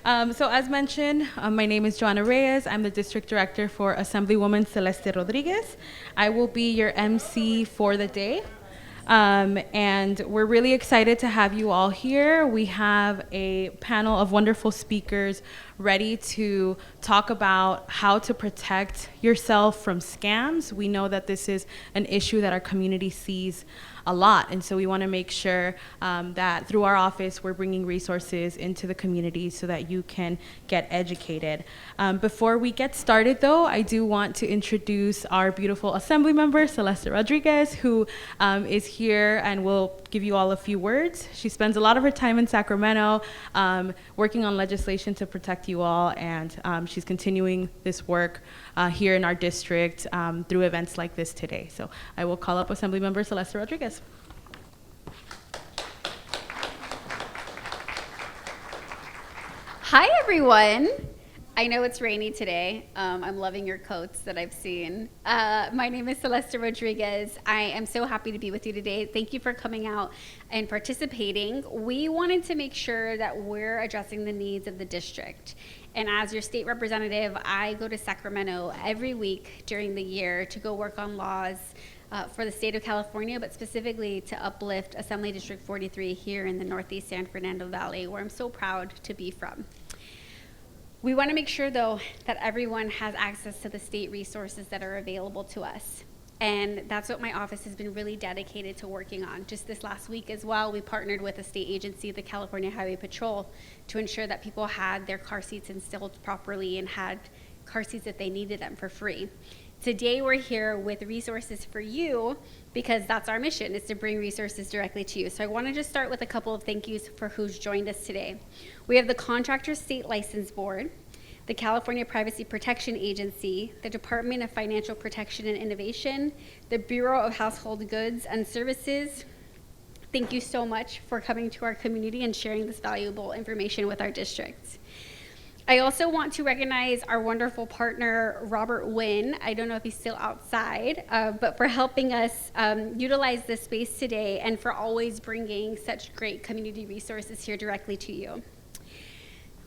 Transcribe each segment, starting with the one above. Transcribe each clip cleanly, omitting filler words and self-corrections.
So as mentioned, my name is Joanna Reyes. I'm the District Director for Assemblywoman Celeste Rodriguez. I will be your MC for the day. And we're really excited to have you all here. We have a panel of wonderful speakers ready to talk about how to protect yourself from scams. We know that this is an issue that our community sees a lot, and so we want to make sure that through our office we're bringing resources into the community so that you can get educated. Before we get started though, I do want to introduce our beautiful assembly member, Celeste Rodriguez, who is here and will give you all a few words. She spends a lot of her time in Sacramento working on legislation to protect you all, and she's continuing this work here in our district through events like this today. So I will call up Assembly Member Celeste Rodriguez. Hi, everyone. I know it's rainy today. I'm loving your coats that I've seen. My name is Celeste Rodriguez. I am so happy to be with you today. Thank you for coming out and participating. We wanted to make sure that we're addressing the needs of the district. And as your state representative, I go to Sacramento every week during the year to go work on laws for the state of California, but specifically to uplift Assembly District 43 here in the Northeast San Fernando Valley, where I'm so proud to be from. We want to make sure, though, that everyone has access to the state resources that are available to us. And that's what my office has been really dedicated to working on. Just this last week as well, we partnered with a state agency, the California Highway Patrol, to ensure that people had their car seats installed properly and had car seats if they needed them for free. Today we're here with resources for you because that's our mission, is to bring resources directly to you. So I want to just start with a couple of thank yous for who's joined us today. We have the Contractor State License Board, the California Privacy Protection Agency, the Department of Financial Protection and Innovation, the Bureau of Household Goods and Services. Thank you so much for coming to our community and sharing this valuable information with our district. I also want to recognize our wonderful partner, Robert Wynn. I don't know if he's still outside, but for helping us utilize this space today and for always bringing such great community resources here directly to you.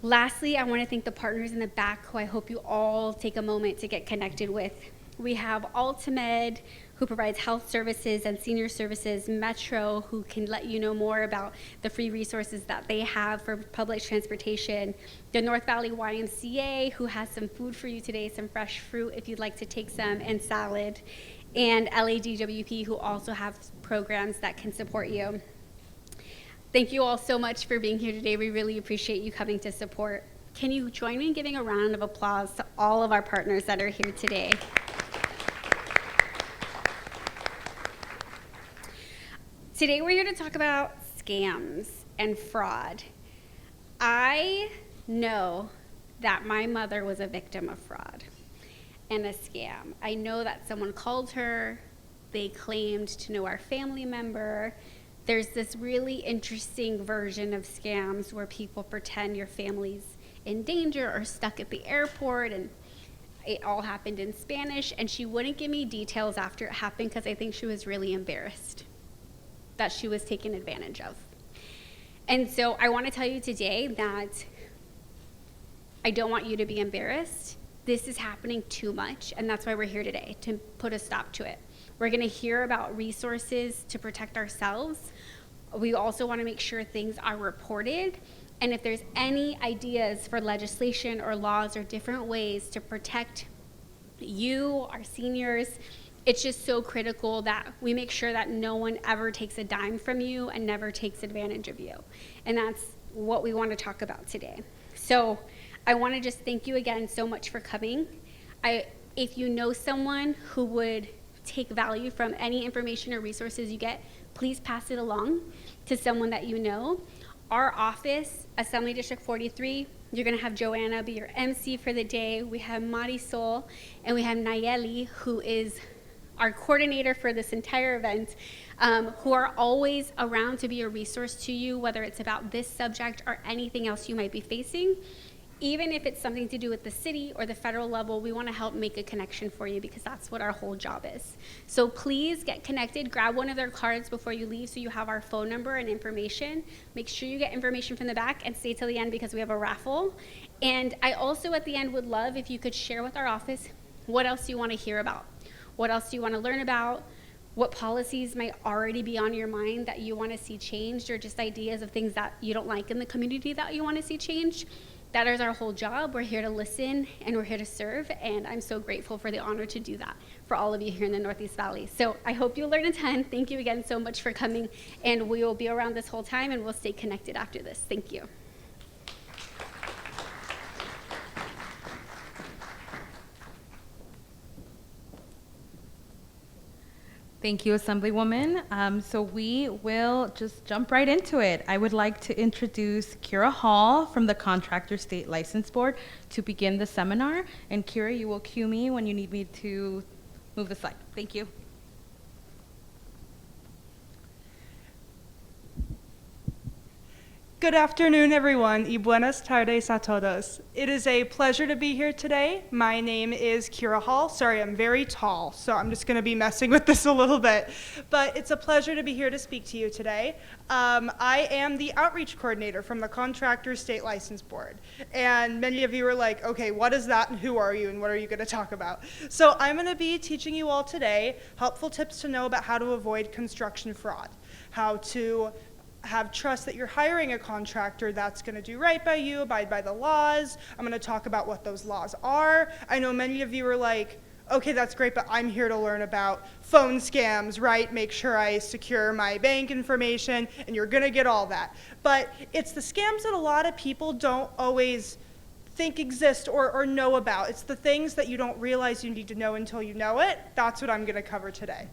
Lastly, I want to thank the partners in the back who I hope you all take a moment to get connected with. We have Ultimed, who provides health services and senior services, Metro, who can let you know more about the free resources that they have for public transportation, the North Valley YMCA, who has some food for you today, some fresh fruit if you'd like to take some, and salad, and LADWP, who also have programs that can support you. Thank you all so much for being here today. We really appreciate you coming to support. Can you join me in giving a round of applause to all of our partners that are here today? Today we're here to talk about scams and fraud. I know that my mother was a victim of fraud and a scam. I know that someone called her, they claimed to know our family member. There's this really interesting version of scams where people pretend your family's in danger or stuck at the airport, and it all happened in Spanish, and she wouldn't give me details after it happened because I think she was really embarrassed that she was taken advantage of. And so I want to tell you today that I don't want you to be embarrassed. This is happening too much, and that's why we're here today, to put a stop to it. We're going to hear about resources to protect ourselves. We also want to make sure things are reported, and if there's any ideas for legislation or laws or different ways to protect you, our seniors, it's just so critical that we make sure that no one ever takes a dime from you and never takes advantage of you. And that's what we want to talk about today. So I want to just thank you again so much for coming. If you know someone who would take value from any information or resources you get, please pass it along to someone that you know. Our office, Assembly District 43, you're going to have Joanna be your MC for the day. We have Marisol, and we have Nayeli, who is our coordinator for this entire event, who are always around to be a resource to you, whether it's about this subject or anything else you might be facing. Even if it's something to do with the city or the federal level, we want to help make a connection for you because that's what our whole job is. So please get connected. Grab one of their cards before you leave so you have our phone number and information. Make sure you get information from the back and stay till the end because we have a raffle. And I also at the end would love if you could share with our office what else you want to hear about. What else do you want to learn about? What policies might already be on your mind that you want to see changed, or just ideas of things that you don't like in the community that you want to see changed. That is our whole job. We're here to listen and we're here to serve, and I'm so grateful for the honor to do that for all of you here in the Northeast Valley. So I hope you learn a ton. Thank you again so much for coming, and we will be around this whole time and we'll stay connected after this. Thank you. Thank you, Assemblywoman. So we will just jump right into it. I would like to introduce Kira Hall from the Contractor State License Board to begin the seminar. And Kira, you will cue me when you need me to move the slide. Thank you. Good afternoon, everyone, y buenas tardes a todos. It is a pleasure to be here today. My name is Kira Hall. Sorry, I'm very tall, so I'm just going to be messing with this a little bit. But it's a pleasure to be here to speak to you today. I am the outreach coordinator from the Contractor State License Board. And many of you are like, okay, what is that and who are you and what are you going to talk about? So I'm going to be teaching you all today helpful tips to know about how to avoid construction fraud, how to have trust that you're hiring a contractor that's going to do right by you, abide by the laws. I'm going to talk about what those laws are. I know many of you are like, okay, that's great, but I'm here to learn about phone scams, right? Make sure I secure my bank information, and you're going to get all that. But it's the scams that a lot of people don't always think exist or know about. It's the things that you don't realize you need to know until you know it. That's what I'm going to cover today.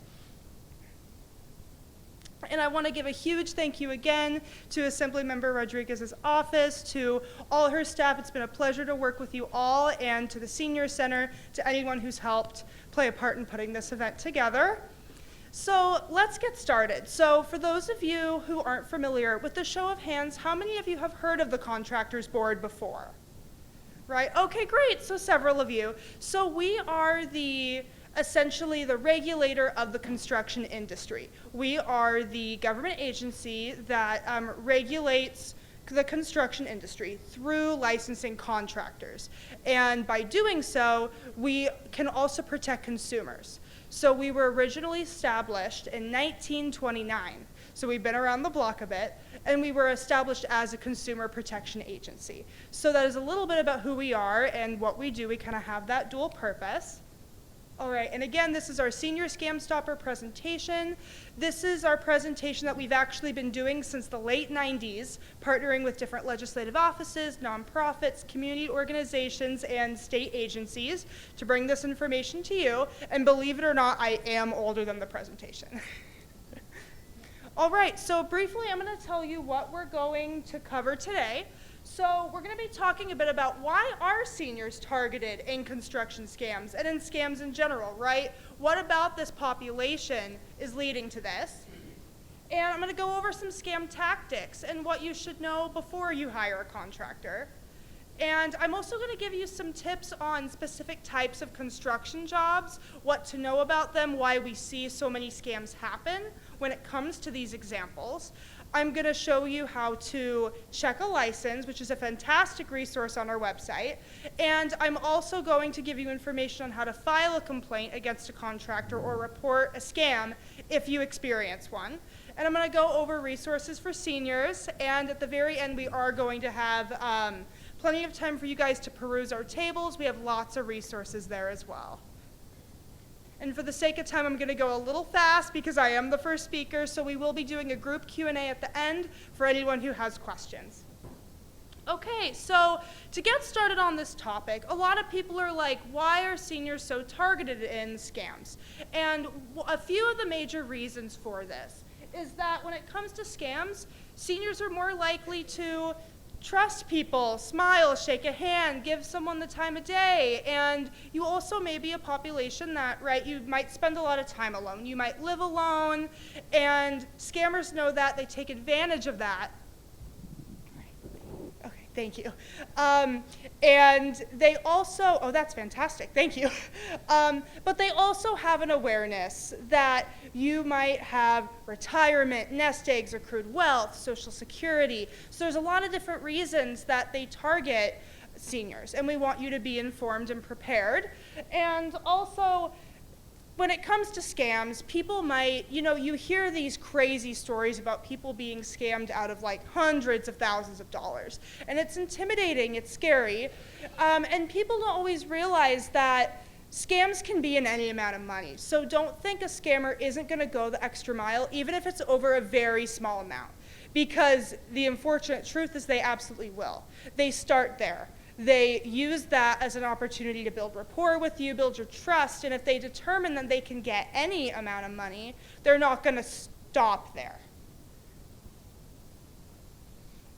And I want to give a huge thank you again to Assemblymember Rodriguez's office, to all her staff. It's been a pleasure to work with you all, and to the Senior Center, to anyone who's helped play a part in putting this event together. So let's get started. So for those of you who aren't familiar, with the show of hands, how many of you have heard of the Contractors Board before? Right? Okay, great. So several of you. So we are essentially the regulator of the construction industry. We are the government agency that regulates the construction industry through licensing contractors. And by doing so, we can also protect consumers. So we were originally established in 1929. So we've been around the block a bit, and we were established as a consumer protection agency. So that is a little bit about who we are and what we do. We kind of have that dual purpose. All right, and again, this is our Senior Scam Stopper presentation. This is our presentation that we've actually been doing since the late 90s, partnering with different legislative offices, nonprofits, community organizations, and state agencies to bring this information to you. And believe it or not, I am older than the presentation. All right, so briefly, I'm going to tell you what we're going to cover today. So we're going to be talking a bit about why are seniors targeted in construction scams and in scams in general, right? What about this population is leading to this? And I'm going to go over some scam tactics and what you should know before you hire a contractor. And I'm also going to give you some tips on specific types of construction jobs, what to know about them, why we see so many scams happen when it comes to these examples. I'm going to show you how to check a license, which is a fantastic resource on our website. And I'm also going to give you information on how to file a complaint against a contractor or report a scam if you experience one. And I'm going to go over resources for seniors. And at the very end, we are going to have plenty of time for you guys to peruse our tables. We have lots of resources there as well. And for the sake of time, I'm going to go a little fast because I am the first speaker, so we will be doing a group Q&A at the end for anyone who has questions. Okay, so to get started on this topic, a lot of people are like, why are seniors so targeted in scams? And a few of the major reasons for this is that when it comes to scams, seniors are more likely to trust people, smile, shake a hand, give someone the time of day, and you also may be a population that, right, you might spend a lot of time alone. You might live alone, and scammers know that. They take advantage of that. Okay. Thank you. And they also, oh, that's fantastic, thank you. But they also have an awareness that you might have retirement, nest eggs, accrued wealth, Social Security. So there's a lot of different reasons that they target seniors, and we want you to be informed and prepared. And also, when it comes to scams, people might, you hear these crazy stories about people being scammed out of like hundreds of thousands of dollars. And it's intimidating, it's scary. And people don't always realize that scams can be in any amount of money. So don't think a scammer isn't gonna go the extra mile, even if it's over a very small amount. Because the unfortunate truth is they absolutely will. They start there. They use that as an opportunity to build rapport with you, build your trust, and if they determine that they can get any amount of money, they're not going to stop there.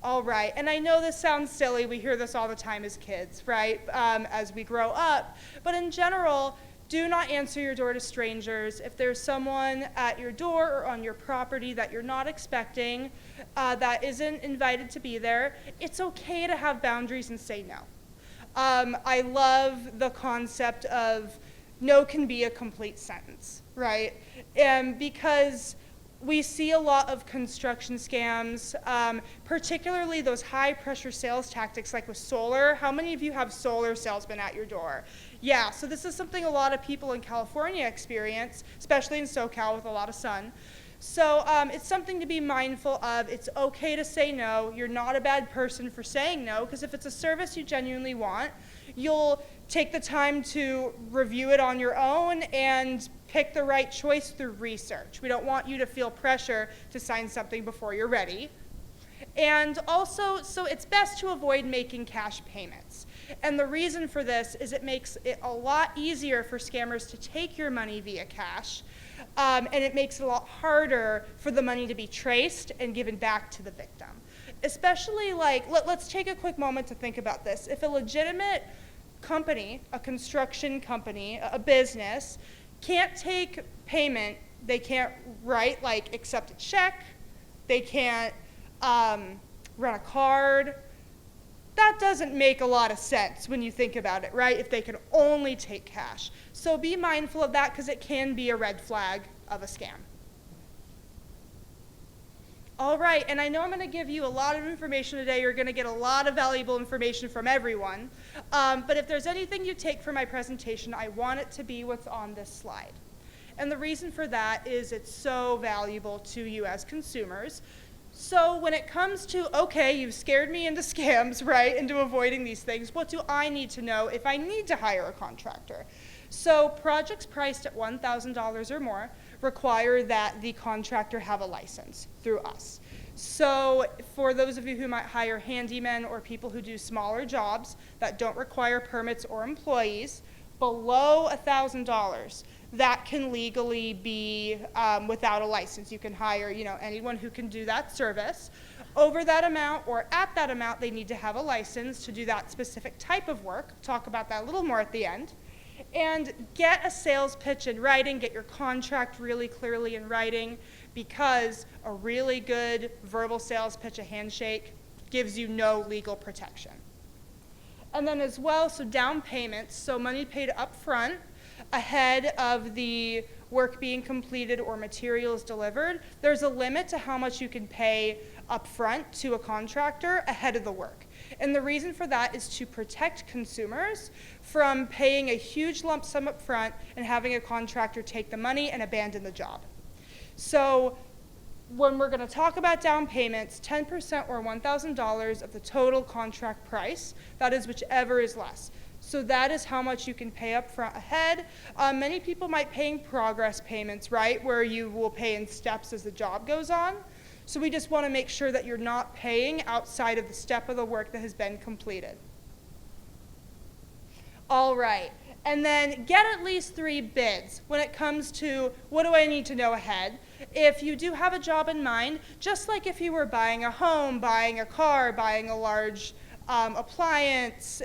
All right, and I know this sounds silly, we hear this all the time as kids, right, as we grow up, but in general, do not answer your door to strangers. If there's someone at your door or on your property that you're not expecting, that isn't invited to be there, it's okay to have boundaries and say no. I love the concept of no can be a complete sentence, right? Because we see a lot of construction scams, particularly those high-pressure sales tactics like with solar. How many of you have solar salesmen at your door? Yeah, so this is something a lot of people in California experience, especially in SoCal with a lot of sun. So it's something to be mindful of. It's okay to say no. You're not a bad person for saying no, because if it's a service you genuinely want, you'll take the time to review it on your own and pick the right choice through research. We don't want you to feel pressure to sign something before you're ready. And also, so it's best to avoid making cash payments. And the reason for this is it makes it a lot easier for scammers to take your money via cash, and it makes it a lot harder for the money to be traced and given back to the victim. Especially like, let's take a quick moment to think about this. If a legitimate company, a construction company, a business, can't take payment, they can't accept a check, they can't run a card. That doesn't make a lot of sense when you think about it, right? If they can only take cash. So be mindful of that because it can be a red flag of a scam. All right, and I know I'm going to give you a lot of information today. You're going to get a lot of valuable information from everyone. But if there's anything you take from my presentation, I want it to be what's on this slide. And the reason for that is it's so valuable to you as consumers. So when it comes to, okay, you've scared me into scams, right, into avoiding these things, what do I need to know if I need to hire a contractor? So projects priced at $1,000 or more require that the contractor have a license through us. So for those of you who might hire handymen or people who do smaller jobs that don't require permits or employees, below $1,000, that can legally be without a license. You can hire, anyone who can do that service. Over that amount or at that amount, they need to have a license to do that specific type of work. Talk about that a little more at the end. And get a sales pitch in writing, get your contract really clearly in writing, because a really good verbal sales pitch, a handshake, gives you no legal protection. And then as well, so down payments, so money paid up front ahead of the work being completed or materials delivered. There's a limit to how much you can pay up front to a contractor ahead of the work. And the reason for that is to protect consumers from paying a huge lump sum up front and having a contractor take the money and abandon the job. So when we're going to talk about down payments, 10% or $1,000 of the total contract price, that is whichever is less. So that is how much you can pay up front ahead. Many people might pay in progress payments, right, where you will pay in steps as the job goes on. So we just want to make sure that you're not paying outside of the step of the work that has been completed. All right, and then get at least 3 bids when it comes to what do I need to know ahead. If you do have a job in mind, just like if you were buying a home, buying a car, buying a large appliance,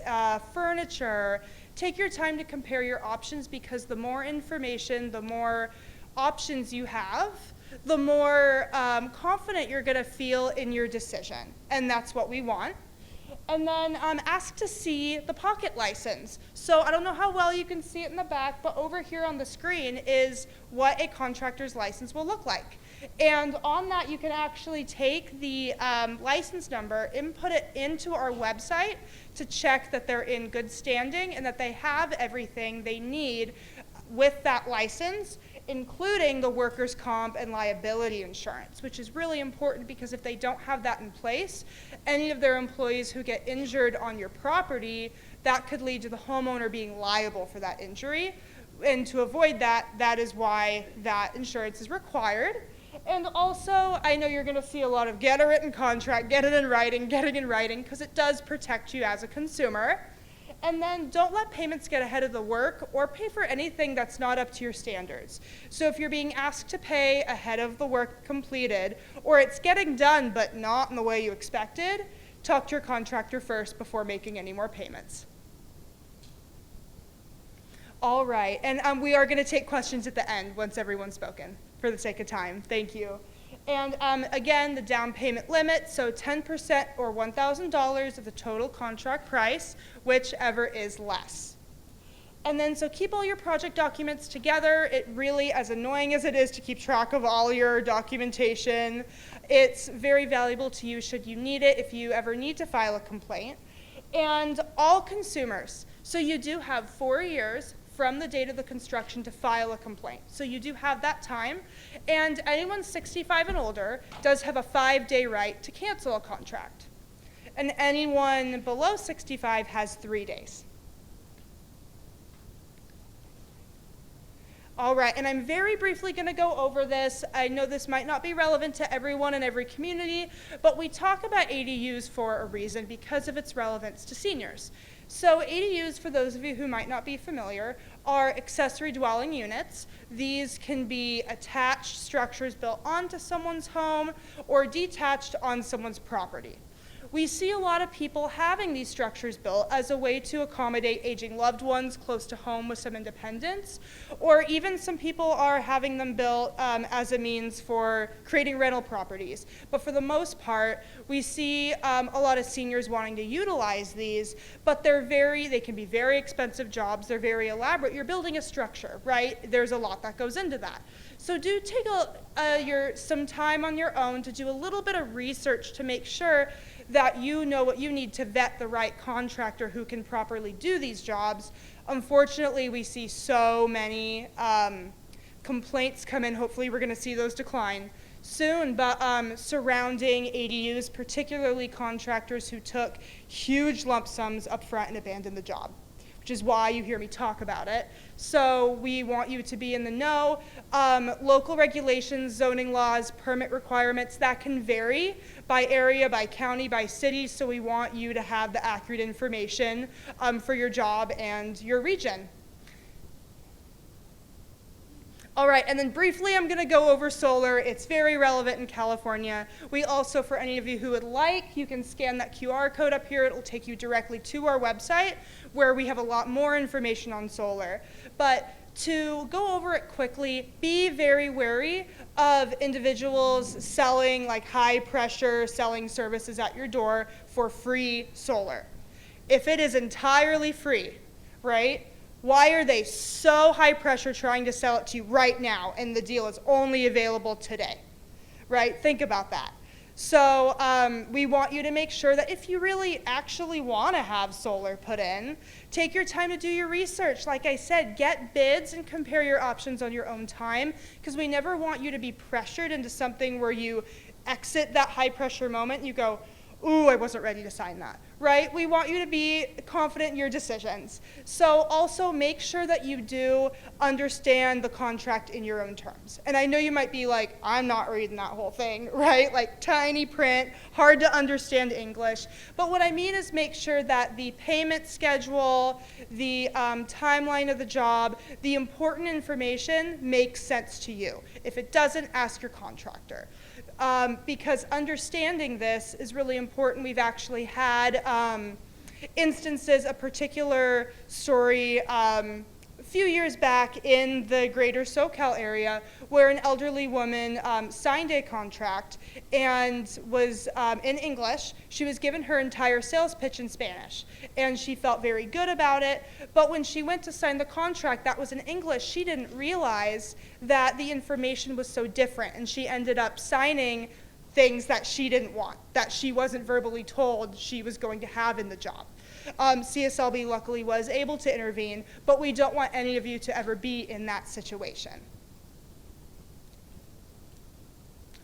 furniture, take your time to compare your options, because the more information, the more options you have, the more confident you're going to feel in your decision, and that's what we want. And then ask to see the pocket license. So I don't know how well you can see it in the back, but over here on the screen is what a contractor's license will look like. And on that, you can actually take the license number, input it into our website to check that they're in good standing and that they have everything they need with that license, including the workers' comp and liability insurance, which is really important because if they don't have that in place, any of their employees who get injured on your property, that could lead to the homeowner being liable for that injury. And to avoid that, that is why that insurance is required. And also, I know you're going to see a lot of get a written contract, get it in writing, because it does protect you as a consumer. And then don't let payments get ahead of the work or pay for anything that's not up to your standards. So if you're being asked to pay ahead of the work completed, or it's getting done but not in the way you expected, talk to your contractor first before making any more payments. All right, and we are going to take questions at the end once everyone's spoken, for the sake of time. Thank you. And again, the down payment limit, so 10% or $1,000 of the total contract price, whichever is less. And then, so keep all your project documents together. It really, as annoying as it is to keep track of all your documentation, it's very valuable to you should you need it if you ever need to file a complaint. And all consumers, so you do have 4 years from the date of the construction to file a complaint. So you do have that time, and anyone 65 and older does have a 5-day right to cancel a contract. And anyone below 65 has 3 days. All right, and I'm very briefly going to go over this. I know this might not be relevant to everyone in every community, but we talk about ADUs for a reason because of its relevance to seniors. So ADUs, for those of you who might not be familiar, are accessory dwelling units. These can be attached structures built onto someone's home or detached on someone's property. We see a lot of people having these structures built as a way to accommodate aging loved ones close to home with some independence, or even some people are having them built as a means for creating rental properties. But for the most part, we see a lot of seniors wanting to utilize these, but they can be very expensive jobs, they're very elaborate. You're building a structure, right? There's a lot that goes into that. So do take some time on your own to do a little bit of research to make sure that you know what you need to vet the right contractor who can properly do these jobs. Unfortunately, we see so many complaints come in. Hopefully we're going to see those decline soon, but surrounding ADUs, particularly contractors who took huge lump sums up front and abandoned the job, which is why you hear me talk about it. So we want you to be in the know. Local regulations, zoning laws, permit requirements, that can vary by area, by county, by city, so we want you to have the accurate information for your job and your region. All right, and then briefly I'm going to go over solar. It's very relevant in California. We also, for any of you who would like, you can scan that QR code up here. It will take you directly to our website where we have a lot more information on solar. But to go over it quickly, be very wary of individuals selling like high pressure selling services at your door for free solar. If it is entirely free, right? Why are they so high pressure trying to sell it to you right now and the deal is only available today, right? Think about that. So we want you to make sure that if you really actually want to have solar put in, take your time to do your research. Like I said, get bids and compare your options on your own time, because we never want you to be pressured into something where you exit that high pressure moment and you go, ooh, I wasn't ready to sign that, right? We want you to be confident in your decisions. So also make sure that you do understand the contract in your own terms. And I know you might be like, I'm not reading that whole thing, right? Like tiny print, hard to understand English. But what I mean is make sure that the payment schedule, the timeline of the job, the important information makes sense to you. If it doesn't, ask your contractor. Because understanding this is really important. We've actually had instances, a particular story few years back in the greater SoCal area where an elderly woman signed a contract and was in English. She was given her entire sales pitch in Spanish, and she felt very good about it. But when she went to sign the contract that was in English, she didn't realize that the information was so different, and she ended up signing things that she didn't want, that she wasn't verbally told she was going to have in the job. CSLB luckily was able to intervene, but we don't want any of you to ever be in that situation.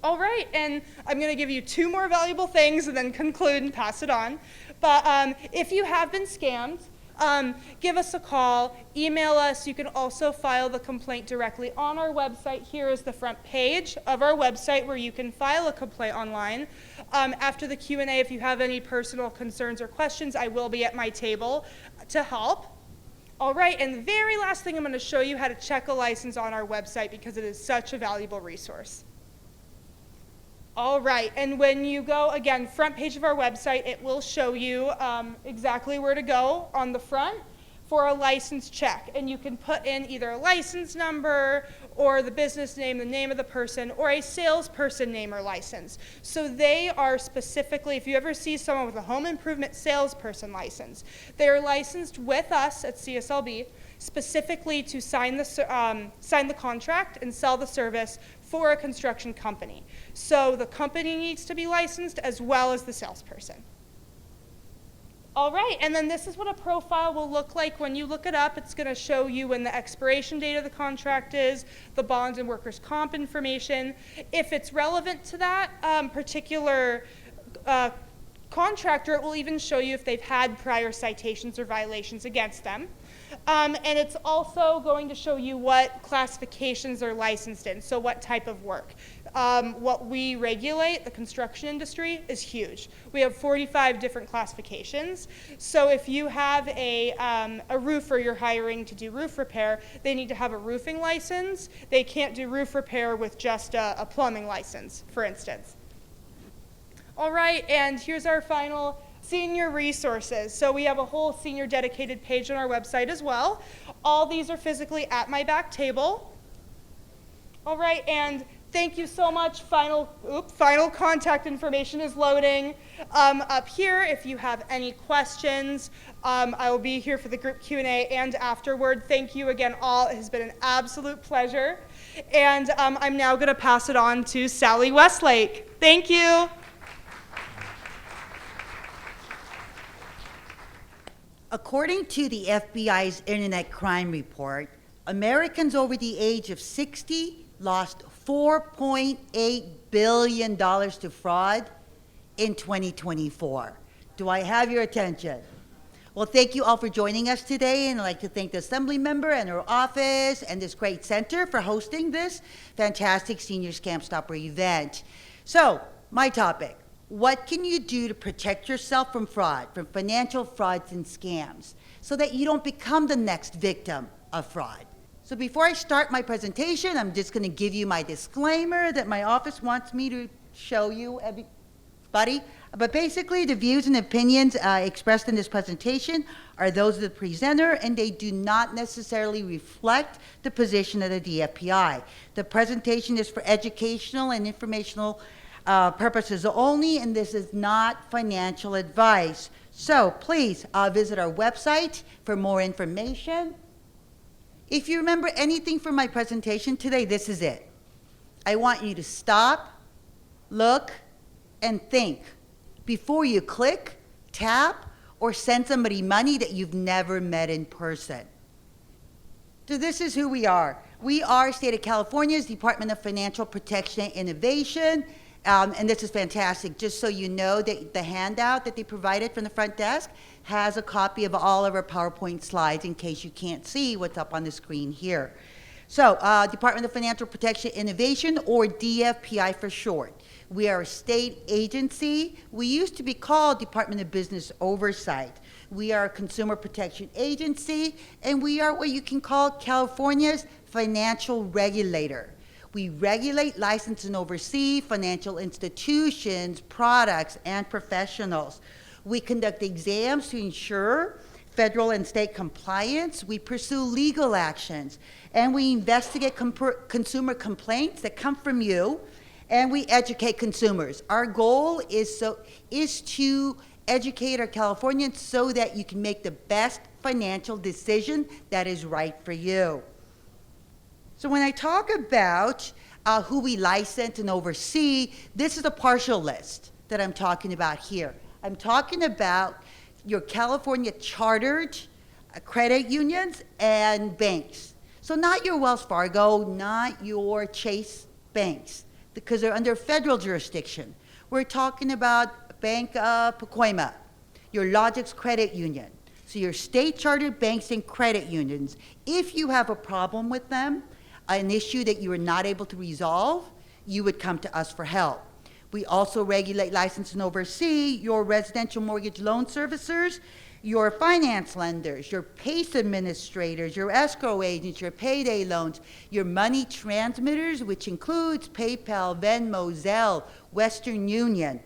All right, and I'm going to give you 2 more valuable things and then conclude and pass it on. But if you have been scammed, give us a call, email us. You can also file the complaint directly on our website. Here is the front page of our website where you can file a complaint online. After the Q&A, if you have any personal concerns or questions, I will be at my table to help. All right, and the very last thing I'm going to show you how to check a license on our website because it is such a valuable resource. All right, and when you go, again, front page of our website, it will show you exactly where to go on the front for a license check. And you can put in either a license number or the business name, the name of the person, or a salesperson name or license. So they are specifically, if you ever see someone with a home improvement salesperson license, they are licensed with us at CSLB specifically to sign the contract and sell the service for a construction company. So the company needs to be licensed as well as the salesperson. All right, and then this is what a profile will look like when you look it up. It's going to show you when the expiration date of the contract is, the bond and workers' comp information. If it's relevant to that particular contractor, it will even show you if they've had prior citations or violations against them. And it's also going to show you what classifications they're licensed in, so what type of work. What we regulate, the construction industry, is huge. We have 45 different classifications. So if you have a roofer you're hiring to do roof repair, they need to have a roofing license. They can't do roof repair with just a plumbing license, for instance. All right, and here's our final senior resources. So we have a whole senior dedicated page on our website as well. All these are physically at my back table. All right, and thank you so much. Final contact information is loading up here. If you have any questions, I will be here for the group Q&A and afterward. Thank you again all. It has been an absolute pleasure. And I'm now going to pass it on to Sally Westlake. Thank you. According to the FBI's Internet Crime Report, Americans over the age of 60 lost $4.8 billion to fraud in 2024. Do I have your attention? Well, thank you all for joining us today, and I'd like to thank the Assembly member and her office and this great center for hosting this fantastic Senior Scam Stopper event. So, my topic. What can you do to protect yourself from fraud, from financial frauds and scams, so that you don't become the next victim of fraud? So before I start my presentation, I'm just going to give you my disclaimer that my office wants me to show you, everybody. But basically, the views and opinions expressed in this presentation are those of the presenter, and they do not necessarily reflect the position of the DFPI. The presentation is for educational and informational purposes only, and this is not financial advice. So please visit our website for more information. If you remember anything from my presentation today, this is it. I want you to stop, look, and think before you click, tap, or send somebody money that you've never met in person. So this is who we are. We are State of California's Department of Financial Protection and Innovation. And this is fantastic. Just so you know, that the handout that they provided from the front desk has a copy of all of our PowerPoint slides in case you can't see what's up on the screen here. So, Department of Financial Protection Innovation, or DFPI for short. We are a state agency. We used to be called Department of Business Oversight. We are a consumer protection agency, and we are what you can call California's financial regulator. We regulate, license, and oversee financial institutions, products, and professionals. We conduct exams to ensure federal and state compliance, we pursue legal actions, and we investigate consumer complaints that come from you, and we educate consumers. Our goal is to educate our Californians so that you can make the best financial decision that is right for you. So when I talk about who we license and oversee, this is a partial list that I'm talking about here. I'm talking about your California chartered credit unions and banks. So not your Wells Fargo, not your Chase banks, because they're under federal jurisdiction. We're talking about Bank of Pacoima, your Logix Credit Union. So your state chartered banks and credit unions, if you have a problem with them, an issue that you are not able to resolve, you would come to us for help. We also regulate, license, and oversee your residential mortgage loan servicers, your finance lenders, your PACE administrators, your escrow agents, your payday loans, your money transmitters, which includes PayPal, Venmo, Zelle, Western Union,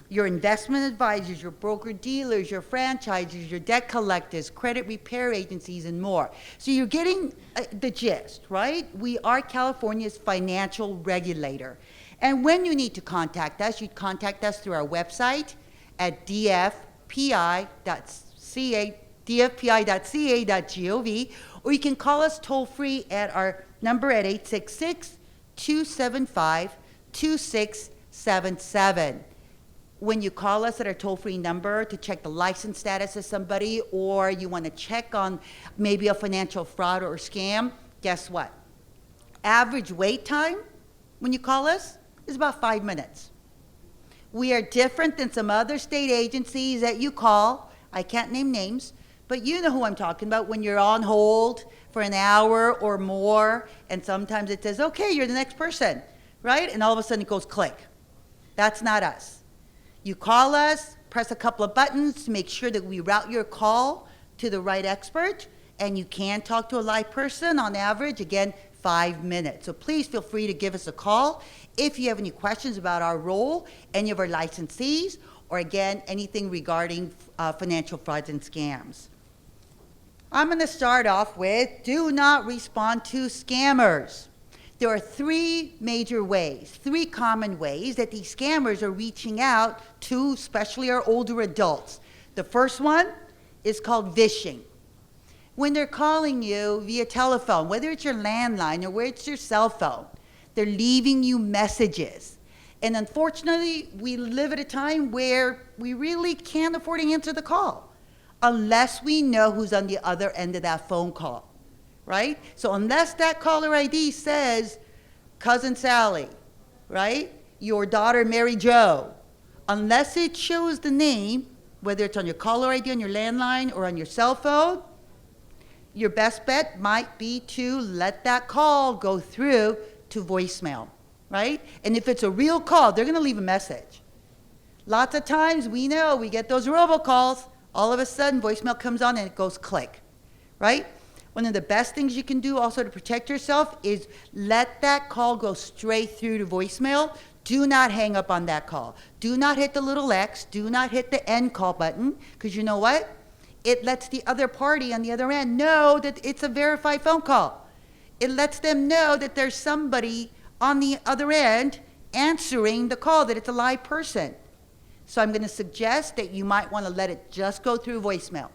your investment advisors, your broker-dealers, your franchisers, your debt collectors, credit repair agencies, and more. So you're getting the gist, right? We are California's financial regulator. And when you need to contact us, you'd contact us through our website at dfpi.ca.gov, or you can call us toll-free at our number at 866-275-2677. When you call us at our toll-free number to check the license status of somebody, or you want to check on maybe a financial fraud or scam, guess what? Average wait time when you call us is about 5 minutes. We are different than some other state agencies that you call. I can't name names, but you know who I'm talking about when you're on hold for an hour or more, and sometimes it says, okay, you're the next person, right? And all of a sudden it goes click. That's not us. You call us, press a couple of buttons to make sure that we route your call to the right expert, and you can talk to a live person on average, again, 5 minutes. So please feel free to give us a call if you have any questions about our role, any of our licensees, or again, anything regarding financial frauds and scams. I'm going to start off with do not respond to scammers. There are three major ways, three common ways that these scammers are reaching out to, especially our older adults. The first one is called vishing. When they're calling you via telephone, whether it's your landline or whether it's your cell phone, they're leaving you messages. And unfortunately, we live at a time where we really can't afford to answer the call unless we know who's on the other end of that phone call, right? So unless that caller ID says Cousin Sally, right? Your daughter Mary Jo, unless it shows the name, whether it's on your caller ID on your landline or on your cell phone, your best bet might be to let that call go through to voicemail, right? And if it's a real call, they're going to leave a message. Lots of times we know we get those robocalls, all of a sudden voicemail comes on and it goes click, right? One of the best things you can do also to protect yourself is let that call go straight through to voicemail. Do not hang up on that call. Do not hit the little X. Do not hit the end call button, because you know what? It lets the other party on the other end know that it's a verified phone call. It lets them know that there's somebody on the other end answering the call, that it's a live person. So I'm going to suggest that you might want to let it just go through voicemail.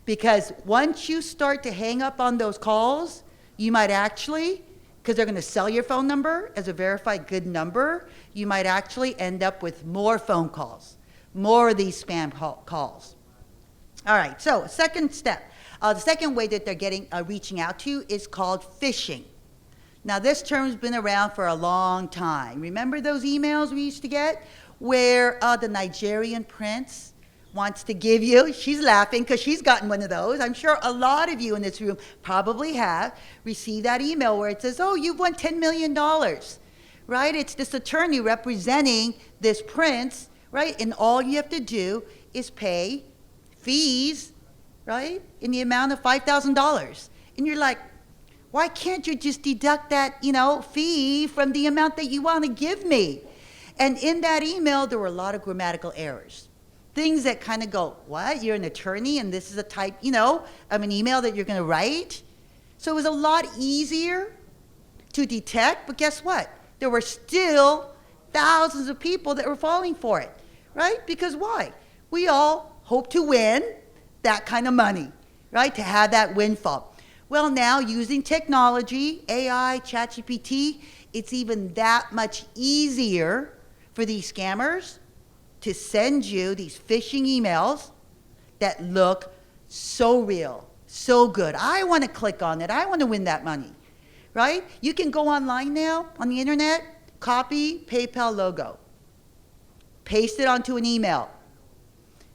Because once you start to hang up on those calls, you might actually, because they're going to sell your phone number as a verified good number, you might actually end up with more phone calls, more of these spam calls. All right, so second step. The second way that they're reaching out to you is called phishing. Now, this term's been around for a long time. Remember those emails we used to get where the Nigerian prince wants to give you, she's laughing because she's gotten one of those. I'm sure a lot of you in this room probably have received that email where it says, oh, you've won $10 million, right? It's this attorney representing this prince, right? And all you have to do is pay fees, right, in the amount of $5,000. And you're like, why can't you just deduct that, fee from the amount that you want to give me? And in that email, there were a lot of grammatical errors. things that kind of go, what? You're an attorney and this is a type, of an email that you're going to write? So it was a lot easier to detect, but guess what? There were still thousands of people that were falling for it, right? Because why? We all hope to win that kind of money, right? To have that windfall. Well, now using technology, AI, ChatGPT, it's even that much easier for these scammers to send you these phishing emails that look so real, so good. I want to click on it. I want to win that money, right? You can go online now on the internet, copy PayPal logo, paste it onto an email.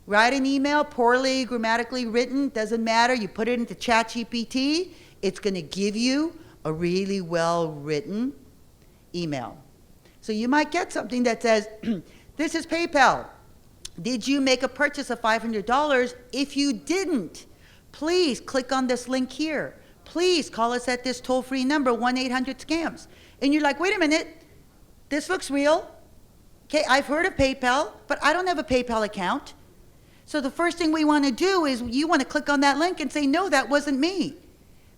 Write an email, poorly grammatically written, doesn't matter. You put it into ChatGPT, it's going to give you a really well-written email. So you might get something that says, this is PayPal. Did you make a purchase of $500? If you didn't, please click on this link here. Please call us at this toll-free number, 1-800-SCAMS. And you're like, wait a minute, this looks real. Okay, I've heard of PayPal, but I don't have a PayPal account. So the first thing we want to do is you want to click on that link and say, no, that wasn't me,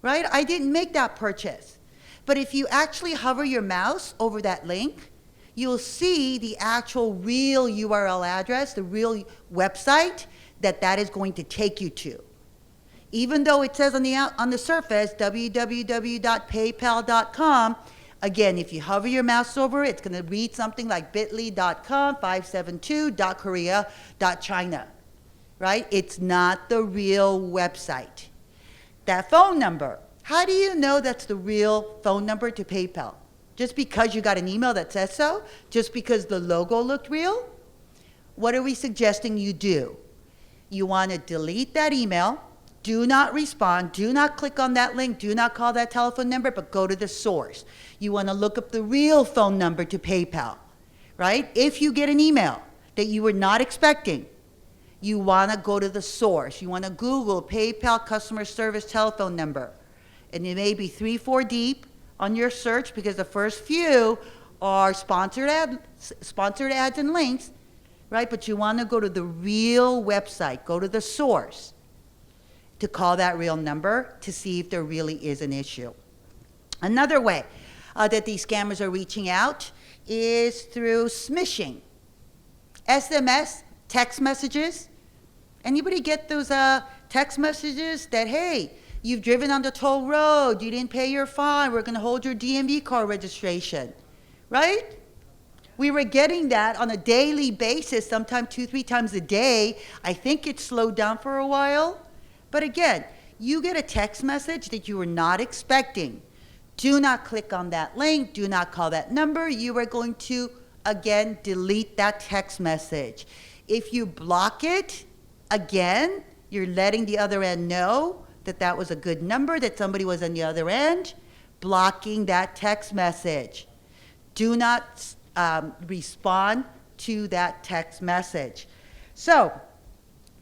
right? I didn't make that purchase. But if you actually hover your mouse over that link, you'll see the actual real URL address, the real website that is going to take you to. Even though it says on the surface, www.paypal.com, again, if you hover your mouse over it, it's going to read something like bit.ly.com/572.korea.china. Right? It's not the real website. That phone number, how do you know that's the real phone number to PayPal? Just because you got an email that says so? Just because the logo looked real? What are we suggesting you do? You want to delete that email, do not respond, do not click on that link, do not call that telephone number, but go to the source. You want to look up the real phone number to PayPal, right? If you get an email that you were not expecting, you want to go to the source. You want to Google PayPal customer service telephone number. And it may be 3-4 deep on your search because the first few are sponsored ads and links, right? But you want to go to the real website, go to the source to call that real number to see if there really is an issue. Another way that these scammers are reaching out is through smishing. SMS, text messages. Anybody get those text messages that, hey, you've driven on the toll road, you didn't pay your fine, we're going to hold your DMV car registration, right? We were getting that on a daily basis, sometimes 2-3 times a day. I think it slowed down for a while. But again, you get a text message that you were not expecting. Do not click on that link. Do not call that number. You are going to, again, delete that text message. If you block it, again, you're letting the other end know that that was a good number, that somebody was on the other end, blocking that text message. Do not respond to that text message. So,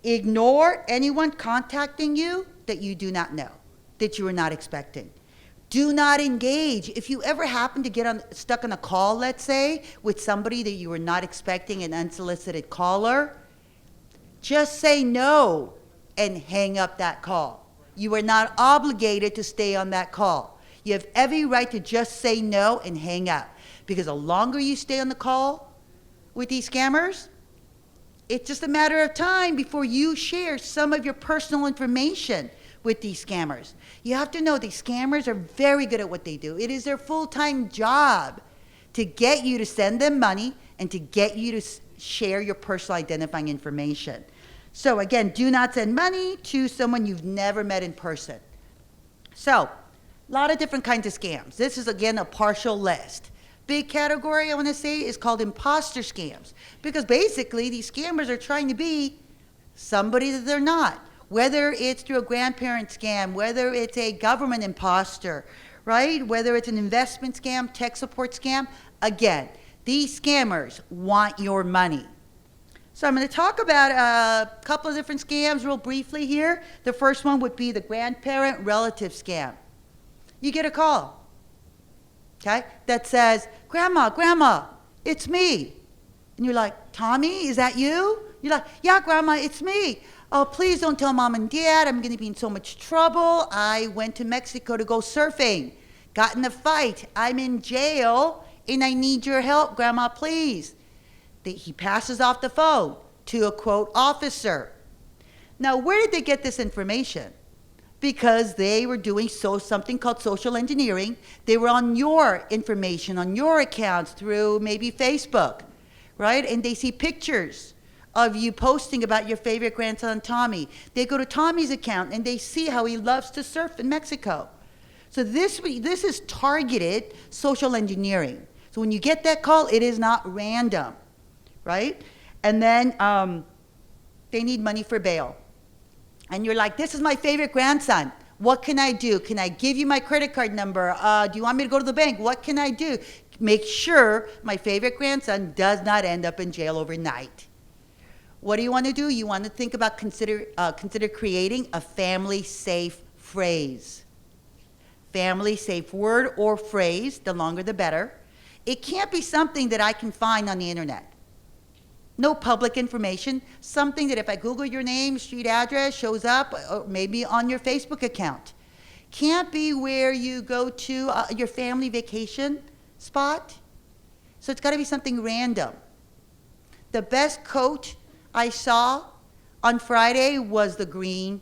ignore anyone contacting you that you do not know, that you were not expecting. Do not engage. If you ever happen to get stuck on a call, let's say, with somebody that you were not expecting, an unsolicited caller, just say no and hang up that call. You are not obligated to stay on that call. You have every right to just say no and hang up. Because the longer you stay on the call with these scammers, it's just a matter of time before you share some of your personal information with these scammers. You have to know these scammers are very good at what they do. It is their full-time job to get you to send them money and to get you to share your personal identifying information. So again, do not send money to someone you've never met in person. So, a lot of different kinds of scams. This is again a partial list. Big category I want to say is called imposter scams, because basically these scammers are trying to be somebody that they're not. Whether it's through a grandparent scam, whether it's a government imposter, right? Whether it's an investment scam, tech support scam. Again, these scammers want your money. So I'm going to talk about a couple of different scams real briefly here. The first one would be the grandparent relative scam. You get a call, okay, that says, Grandma, it's me. And you're like, Tommy, is that you? You're like, yeah, Grandma, it's me. Oh, please don't tell Mom and Dad. I'm going to be in so much trouble. I went to Mexico to go surfing. Got in a fight. I'm in jail, and I need your help, Grandma, please. He passes off the phone to a, quote, officer. Now, where did they get this information? Because they were doing something called social engineering. They were on your information, on your accounts through maybe Facebook, right? And they see pictures of you posting about your favorite grandson, Tommy. They go to Tommy's account and they see how he loves to surf in Mexico. So this is targeted social engineering. So when you get that call, it is not random, right? And then they need money for bail. And you're like, this is my favorite grandson. What can I do? Can I give you my credit card number? Do you want me to go to the bank? What can I do? Make sure my favorite grandson does not end up in jail overnight. What do you want to do? You want to think about consider creating a family-safe phrase. Family-safe word or phrase, the longer the better. It can't be something that I can find on the internet. No public information, something that if I Google your name, street address, shows up, or maybe on your Facebook account. Can't be where you go to your family vacation spot. So it's got to be something random. The best coat I saw on Friday was the green,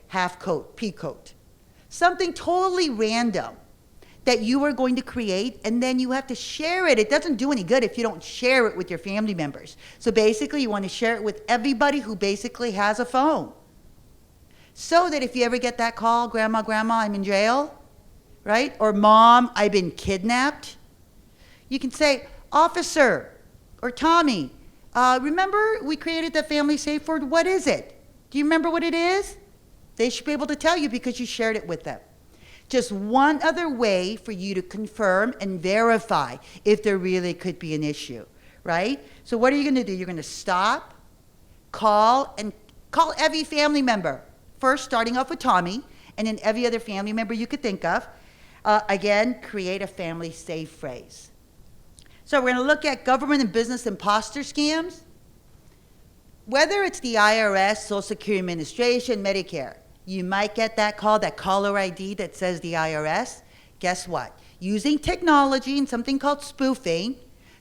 half coat, pea coat. Something totally random that you are going to create, and then you have to share it. It doesn't do any good if you don't share it with your family members. So basically, you want to share it with everybody who basically has a phone. So that if you ever get that call, Grandma, I'm in jail, right? Or Mom, I've been kidnapped. You can say, Officer, or Tommy, remember we created the family safe word? What is it? Do you remember what it is? They should be able to tell you because you shared it with them. Just one other way for you to confirm and verify if there really could be an issue, right? So what are you going to do? You're going to stop, call every family member. First, starting off with Tommy, and then every other family member you could think of. Again, create a family-safe phrase. So we're going to look at government and business imposter scams. Whether it's the IRS, Social Security Administration, Medicare, you might get that call, that caller ID that says the IRS. Guess what? Using technology and something called spoofing,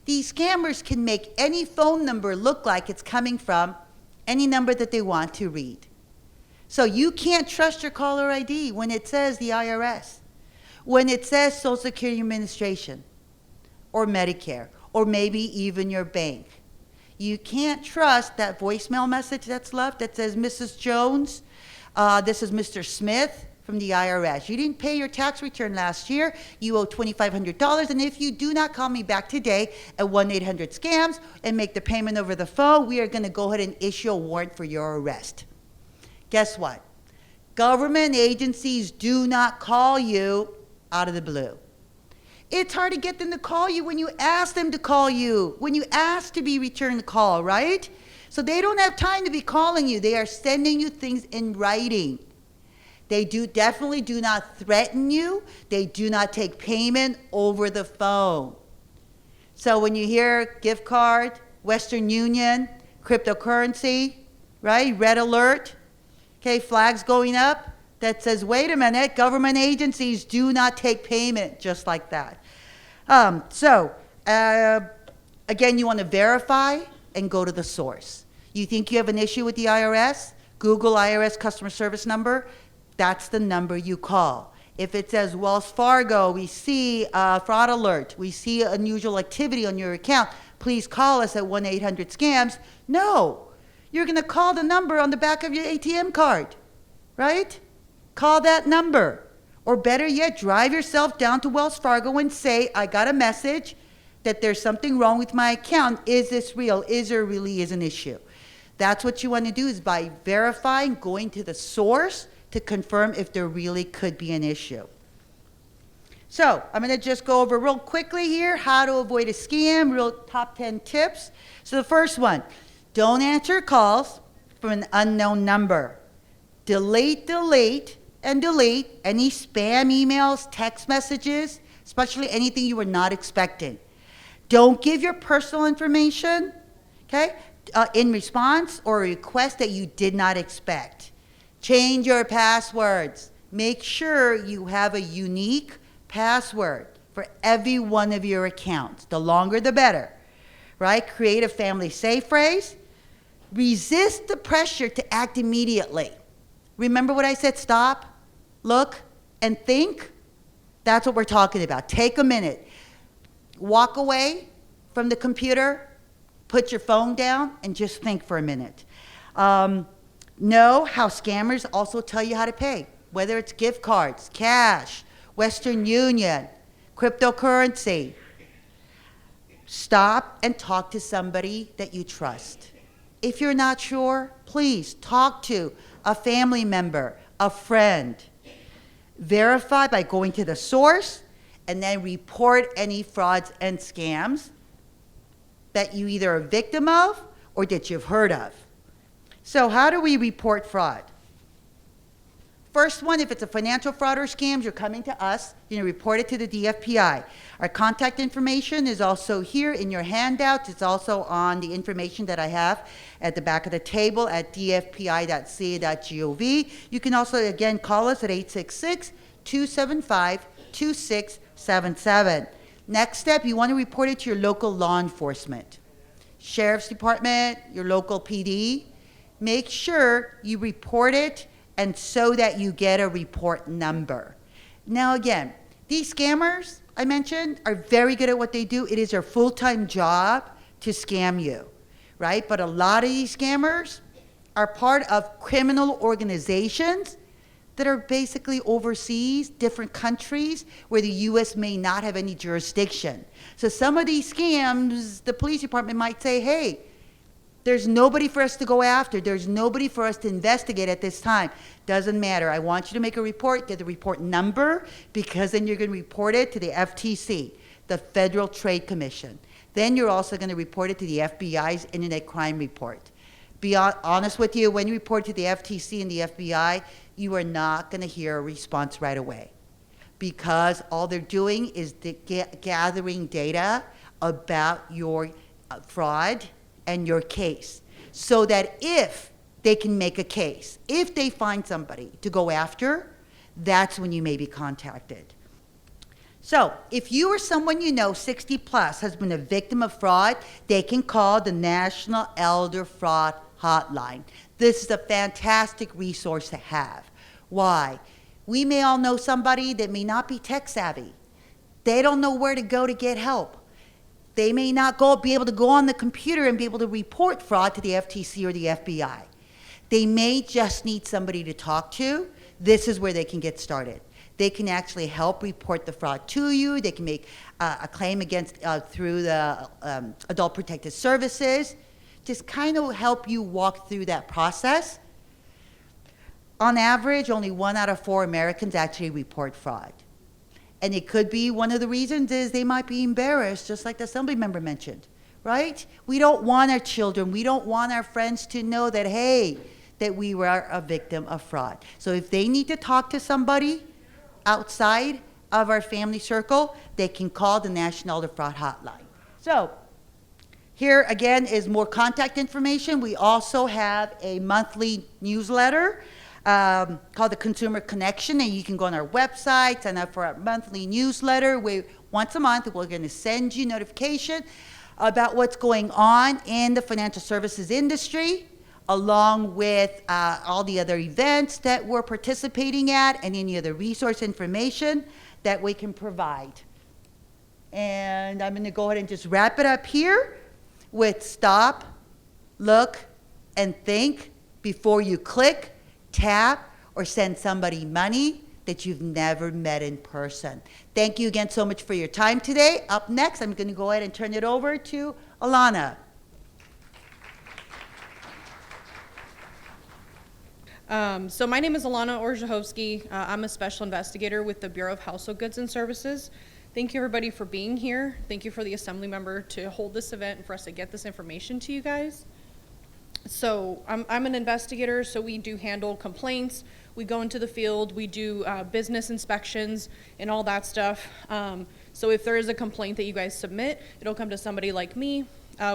these scammers can make any phone number look like it's coming from any number that they want to read. So you can't trust your caller ID when it says the IRS, when it says Social Security Administration, or Medicare, or maybe even your bank. You can't trust that voicemail message that's left that says, Mrs. Jones, this is Mr. Smith from the IRS. You didn't pay your tax return last year. You owe $2,500. And if you do not call me back today at 1-800-SCAMS and make the payment over the phone, we are going to go ahead and issue a warrant for your arrest. Guess what? Government agencies do not call you out of the blue. It's hard to get them to call you when you ask them to call you, when you ask to be returned the call, right? So they don't have time to be calling you. They are sending you things in writing. They definitely do not threaten you. They do not take payment over the phone. So when you hear gift card, Western Union, cryptocurrency, right? Red alert, flags going up that says, wait a minute, government agencies do not take payment, just like that. Again, you want to verify and go to the source. You think you have an issue with the IRS? Google IRS customer service number. That's the number you call. If it says Wells Fargo, we see a fraud alert, we see unusual activity on your account, please call us at 1-800-SCAMS. No, you're going to call the number on the back of your ATM card, right? Call that number. Or better yet, drive yourself down to Wells Fargo and say, I got a message that there's something wrong with my account. Is this real? Is there really is an issue? That's what you want to do, is by verifying, going to the source to confirm if there really could be an issue. So I'm going to just go over real quickly here how to avoid a scam, real top 10 tips. So the first one, don't answer calls from an unknown number. Delete any spam emails, text messages, especially anything you were not expecting. Don't give your personal information, in response or a request that you did not expect. Change your passwords. Make sure you have a unique password for every one of your accounts. The longer, the better, right? Create a family safe phrase. Resist the pressure to act immediately. Remember what I said? Stop, look, and think. That's what we're talking about. Take a minute. Walk away from the computer, put your phone down, and just think for a minute. Know how scammers also tell you how to pay, whether it's gift cards, cash, Western Union, cryptocurrency. Stop and talk to somebody that you trust. If you're not sure, please talk to a family member, a friend. Verify by going to the source and then report any frauds and scams that you either are a victim of or that you've heard of. So how do we report fraud? First one, if it's a financial fraud or scams, you're coming to us, you report it to the DFPI. Our contact information is also here in your handouts. It's also on the information that I have at the back of the table at dfpi.ca.gov. You can also, again, call us at 866-275-2677. Next step, you want to report it to your local law enforcement. Sheriff's Department, your local PD. Make sure you report it and so that you get a report number. Now again, these scammers I mentioned are very good at what they do. It is their full-time job to scam you, right? But a lot of these scammers are part of criminal organizations that are basically overseas, different countries where the U.S. may not have any jurisdiction. So some of these scams, the police department might say, hey, there's nobody for us to go after. There's nobody for us to investigate at this time. Doesn't matter. I want you to make a report, get the report number, because then you're going to report it to the FTC, the Federal Trade Commission. Then you're also going to report it to the FBI's Internet Crime Report. Be honest with you, when you report to the FTC and the FBI, you are not going to hear a response right away, because all they're doing is gathering data about your fraud and your case, so that if they can make a case, if they find somebody to go after, that's when you may be contacted. So if you or someone you know 60 plus has been a victim of fraud, they can call the National Elder Fraud Hotline. This is a fantastic resource to have. Why? We may all know somebody that may not be tech savvy. They don't know where to go to get help. They may not be able to go on the computer and be able to report fraud to the FTC or the FBI. They may just need somebody to talk to. This is where they can get started. They can actually help report the fraud to you. They can make a claim against through the Adult Protective Services. Just kind of help you walk through that process. On average, only 1 out of 4 Americans actually report fraud. And it could be one of the reasons is they might be embarrassed, just like the assembly member mentioned, right? We don't want our children, we don't want our friends to know that, hey, that we were a victim of fraud. So if they need to talk to somebody outside of our family circle, they can call the National Elder Fraud Hotline. So here again is more contact information. We also have a monthly newsletter called the Consumer Connection, and you can go on our website, sign up for our monthly newsletter. Once a month, we're going to send you notification about what's going on in the financial services industry, along with all the other events that we're participating at and any other resource information that we can provide. And I'm going to go ahead and just wrap it up here with stop, look, and think before you click, tap, or send somebody money that you've never met in person. Thank you again so much for your time today. Up next, I'm going to go ahead and turn it over to Alana. So my name is Alana Orzechowski. I'm a special investigator with the Bureau of Household Goods and Services. Thank you everybody for being here. Thank you for the assembly member to hold this event and for us to get this information to you guys. So I'm an investigator, so we do handle complaints. We go into the field, we do business inspections and all that stuff. So if there is a complaint that you guys submit, it'll come to somebody like me.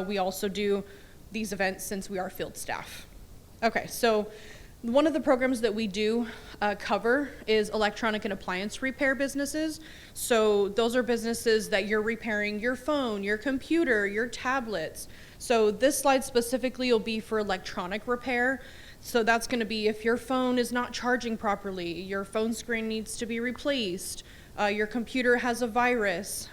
We also do these events since we are field staff. Okay, so one of the programs that we do cover is electronic and appliance repair businesses. So those are businesses that you're repairing your phone, your computer, your tablets. So this slide specifically will be for electronic repair. So that's going to be if your phone is not charging properly, your phone screen needs to be replaced, your computer has a virus,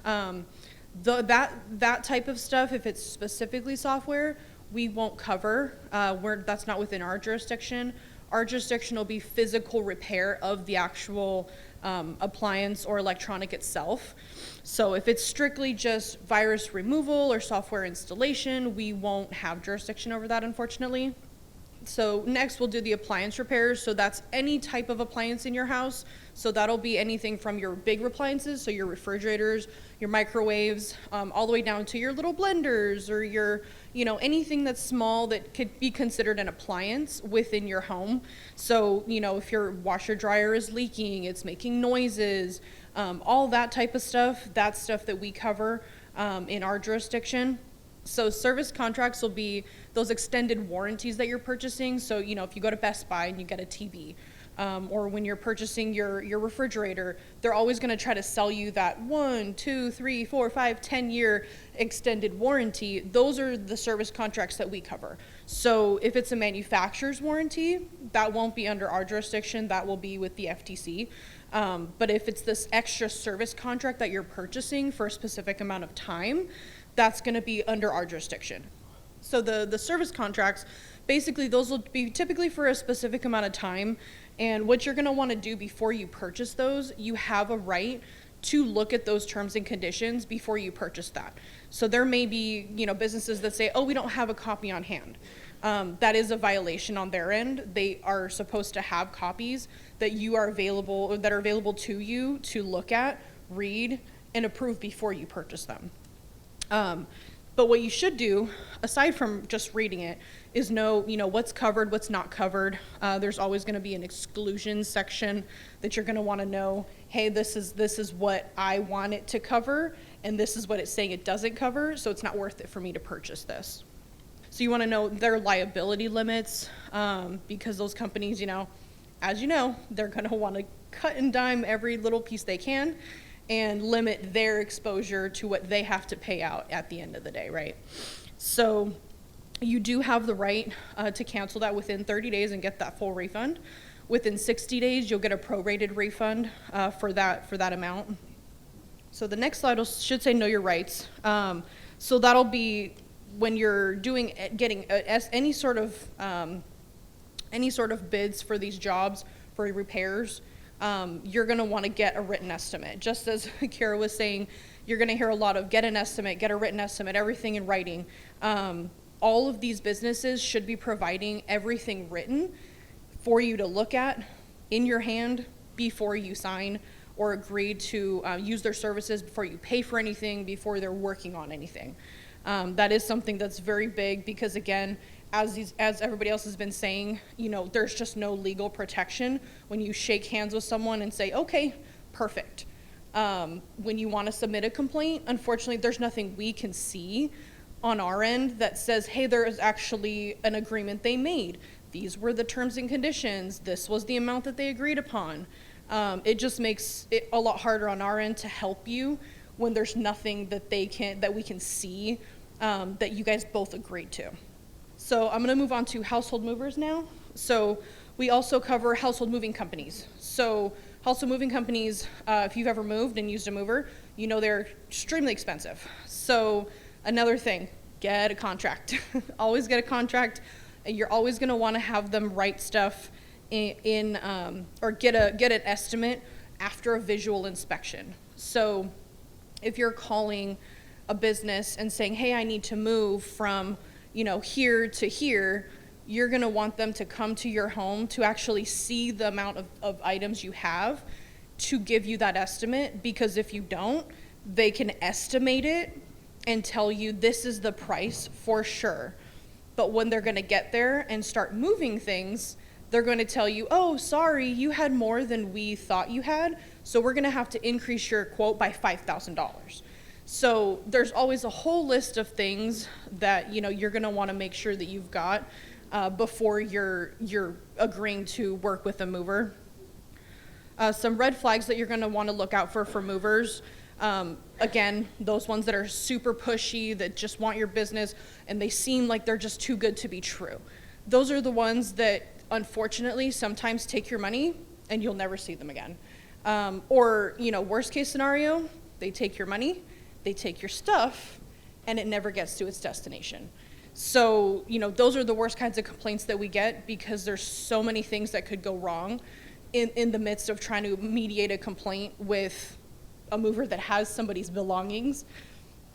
that type of stuff, if it's specifically software, we won't cover. That's not within our jurisdiction. Our jurisdiction will be physical repair of the actual appliance or electronic itself. So if it's strictly just virus removal or software installation, we won't have jurisdiction over that, unfortunately. So next we'll do the appliance repairs. So that's any type of appliance in your house. So that'll be anything from your big appliances, so your refrigerators, your microwaves, all the way down to your little blenders or your, anything that's small that could be considered an appliance within your home. So, if your washer dryer is leaking, it's making noises, all that type of stuff, that's stuff that we cover in our jurisdiction. So service contracts will be those extended warranties that you're purchasing. So, if you go to Best Buy and you get a TV, or when you're purchasing your refrigerator, they're always going to try to sell you that 1, 2, 3, 4, 5, 10-year extended warranty. Those are the service contracts that we cover. So if it's a manufacturer's warranty, that won't be under our jurisdiction. That will be with the FTC. But if it's this extra service contract that you're purchasing for a specific amount of time, that's going to be under our jurisdiction. So the service contracts, basically those will be typically for a specific amount of time. And what you're going to want to do before you purchase those, you have a right to look at those terms and conditions before you purchase that. So there may be, businesses that say, oh, we don't have a copy on hand. That is a violation on their end. They are supposed to have copies that are available to you to look at, read, and approve before you purchase them. But what you should do, aside from just reading it, is know, what's covered, what's not covered. There's always going to be an exclusion section that you're going to want to know, hey, this is what I want it to cover, and this is what it's saying it doesn't cover, so it's not worth it for me to purchase this. So you want to know their liability limits, because those companies, as you know, they're going to want to cut and dime every little piece they can and limit their exposure to what they have to pay out at the end of the day, right? So you do have the right to cancel that within 30 days and get that full refund. Within 60 days, you'll get a prorated refund for that amount. So the next slide should say know your rights. So that'll be when you're getting any sort of bids for these jobs for repairs. You're going to want to get a written estimate. Just as Kara was saying, you're going to hear a lot of get an estimate, get a written estimate, everything in writing. All of these businesses should be providing everything written for you to look at in your hand before you sign or agree to use their services, before you pay for anything, before they're working on anything. That is something that's very big because, again, as everybody else has been saying, there's just no legal protection when you shake hands with someone and say, okay, perfect. When you want to submit a complaint, unfortunately, there's nothing we can see on our end that says, hey, there is actually an agreement they made. These were the terms and conditions. This was the amount that they agreed upon. It just makes it a lot harder on our end to help you when there's nothing that we can see that you guys both agreed to. So I'm going to move on to household movers now. So we also cover household moving companies. So household moving companies, if you've ever moved and used a mover, they're extremely expensive. So another thing, get a contract. Always get a contract. You're always going to want to have them write stuff or get an estimate after a visual inspection. So if you're calling a business and saying, hey, I need to move from here to here, you're going to want them to come to your home to actually see the amount of items you have to give you that estimate, because if you don't, they can estimate it and tell you this is the price for sure. But when they're going to get there and start moving things, they're going to tell you, oh, sorry, you had more than we thought you had, so we're going to have to increase your quote by $5,000. So there's always a whole list of things that, you're going to want to make sure that you've got before you're agreeing to work with a mover. Some red flags that you're going to want to look out for movers. Again, those ones that are super pushy, that just want your business, and they seem like they're just too good to be true. Those are the ones that, unfortunately, sometimes take your money and you'll never see them again. Or, worst case scenario, they take your money, they take your stuff, and it never gets to its destination. So, those are the worst kinds of complaints that we get, because there's so many things that could go wrong in the midst of trying to mediate a complaint with a mover that has somebody's belongings,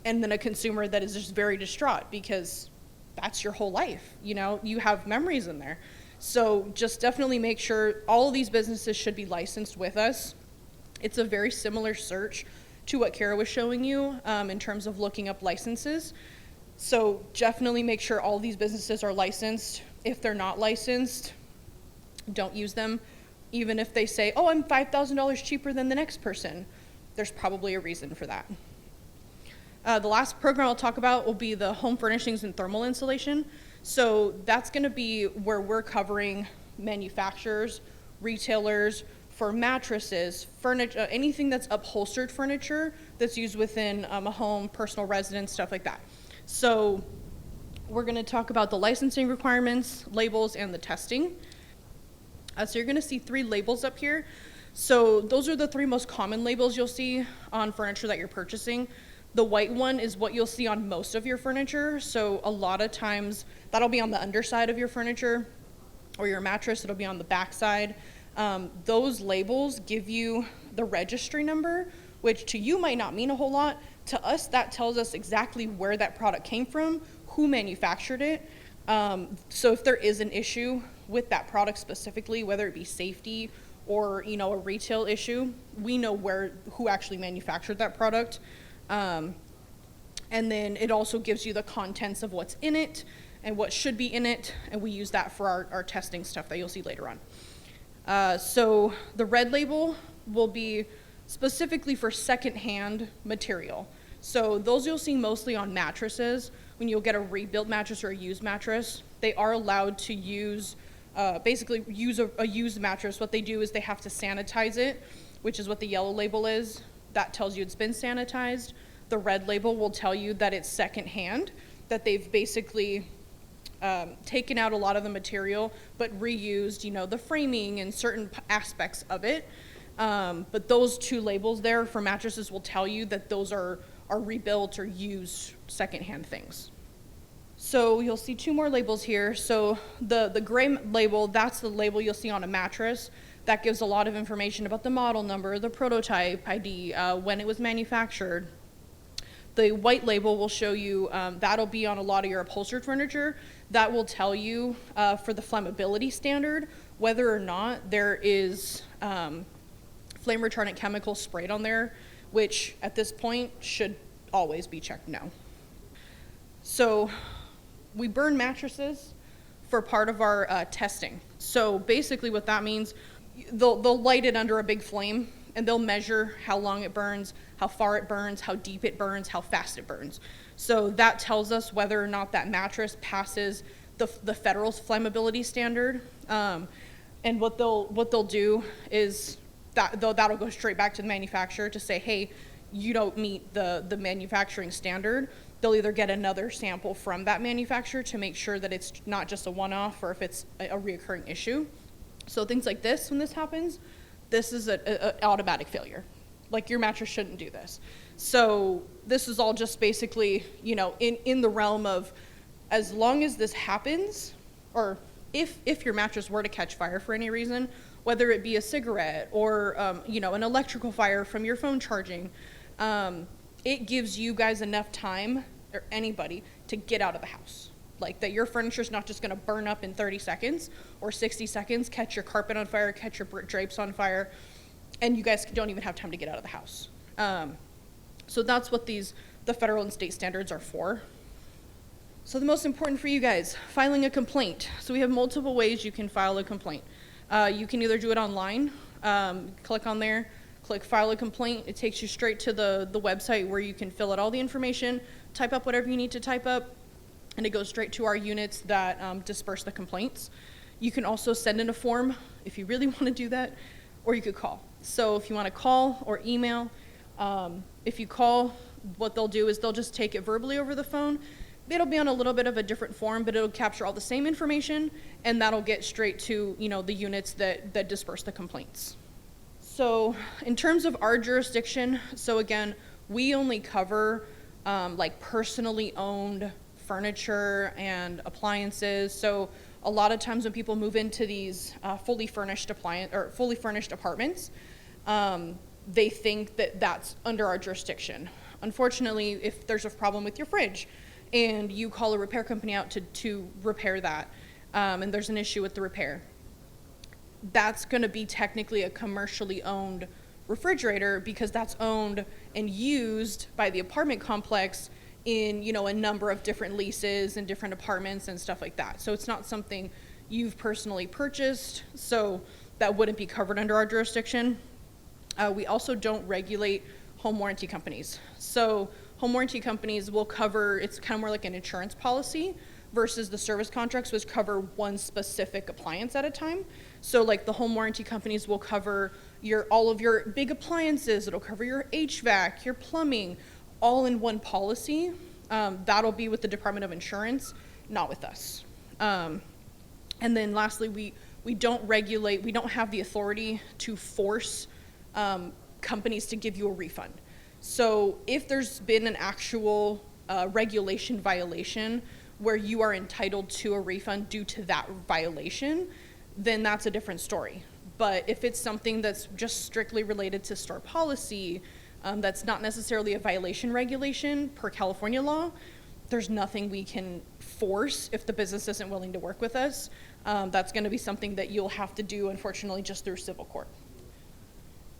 and then a consumer that is just very distraught because that's your whole life. You have memories in there. So just definitely make sure all of these businesses should be licensed with us. It's a very similar search to what Kara was showing you in terms of looking up licenses. So definitely make sure all these businesses are licensed. If they're not licensed, don't use them. Even if they say, oh, I'm $5,000 cheaper than the next person, there's probably a reason for that. The last program I'll talk about will be the home furnishings and thermal insulation. So that's going to be where we're covering manufacturers, retailers, for mattresses, furniture, anything that's upholstered furniture that's used within a home, personal residence, stuff like that. So we're going to talk about the licensing requirements, labels, and the testing. So you're going to see 3 labels up here. So those are the 3 most common labels you'll see on furniture that you're purchasing. The white one is what you'll see on most of your furniture. So a lot of times that'll be on the underside of your furniture, or your mattress, it'll be on the back side. Those labels give you the registry number, which to you might not mean a whole lot. To us, that tells us exactly where that product came from, who manufactured it. So if there is an issue with that product specifically, whether it be safety or a retail issue, we know who actually manufactured that product. And then it also gives you the contents of what's in it and what should be in it, and we use that for our testing stuff that you'll see later on. So the red label will be specifically for secondhand material. So those you'll see mostly on mattresses. When you'll get a rebuilt mattress or a used mattress, they are allowed to use a used mattress. What they do is they have to sanitize it, which is what the yellow label is. That tells you it's been sanitized. The red label will tell you that it's secondhand, that they've basically taken out a lot of the material, but reused, the framing and certain aspects of it. But those 2 labels there for mattresses will tell you that those are rebuilt or used secondhand things. So you'll see 2 more labels here. So the gray label, that's the label you'll see on a mattress. That gives a lot of information about the model number, the prototype ID, when it was manufactured. The white label will show you, that'll be on a lot of your upholstered furniture. That will tell you for the flammability standard whether or not there is flame retardant chemicals sprayed on there, which at this point should always be checked no. So we burn mattresses for part of our testing. So basically what that means, they'll light it under a big flame, and they'll measure how long it burns, how far it burns, how deep it burns, how fast it burns. So that tells us whether or not that mattress passes the federal flammability standard. And what they'll do is that'll go straight back to the manufacturer to say, hey, you don't meet the manufacturing standard. They'll either get another sample from that manufacturer to make sure that it's not just a one-off, or if it's a reoccurring issue. So things like this, when this happens, this is an automatic failure. Like, your mattress shouldn't do this. So this is all just basically, in the realm of, as long as this happens, or if your mattress were to catch fire for any reason, whether it be a cigarette or an electrical fire from your phone charging, it gives you guys enough time, or anybody, to get out of the house. Like, that your furniture's not just gonna burn up in 30 seconds or 60 seconds, catch your carpet on fire, catch your drapes on fire, and you guys don't even have time to get out of the house. So that's what the federal and state standards are for. So the most important for you guys, filing a complaint. So we have multiple ways you can file a complaint. You can either do it online, click on there, click file a complaint. It takes you straight to the website where you can fill out all the information, type up whatever you need to type up, and it goes straight to our units that disperse the complaints. You can also send in a form if you really want to do that, or you could call. So if you want to call or email, if you call, what they'll do is they'll just take it verbally over the phone. It'll be on a little bit of a different form, but it'll capture all the same information, and that'll get straight to, you know, the units that disperse the complaints. So in terms of our jurisdiction, so again, we only cover like personally owned furniture and appliances. So a lot of times when people move into these fully furnished apartments, they think that that's under our jurisdiction. Unfortunately, if there's a problem with your fridge and you call a repair company out to repair that, and there's an issue with the repair, that's going to be technically a commercially owned refrigerator because that's owned and used by the apartment complex in, you know, a number of different leases and different apartments and stuff like that. So it's not something you've personally purchased, so that wouldn't be covered under our jurisdiction. We also don't regulate home warranty companies. So home warranty companies will cover, it's kind of more like an insurance policy versus the service contracts, which cover one specific appliance at a time. So like the home warranty companies will cover all of your big appliances, it'll cover your HVAC, your plumbing, all in one policy. That'll be with the Department of Insurance, not with us. And then lastly, we don't regulate, we don't have the authority to force companies to give you a refund. So if there's been an actual regulation violation where you are entitled to a refund due to that violation, then that's a different story. But if it's something that's just strictly related to store policy, that's not necessarily a violation regulation per California law, there's nothing we can force if the business isn't willing to work with us. That's going to be something that you'll have to do, unfortunately, just through civil court.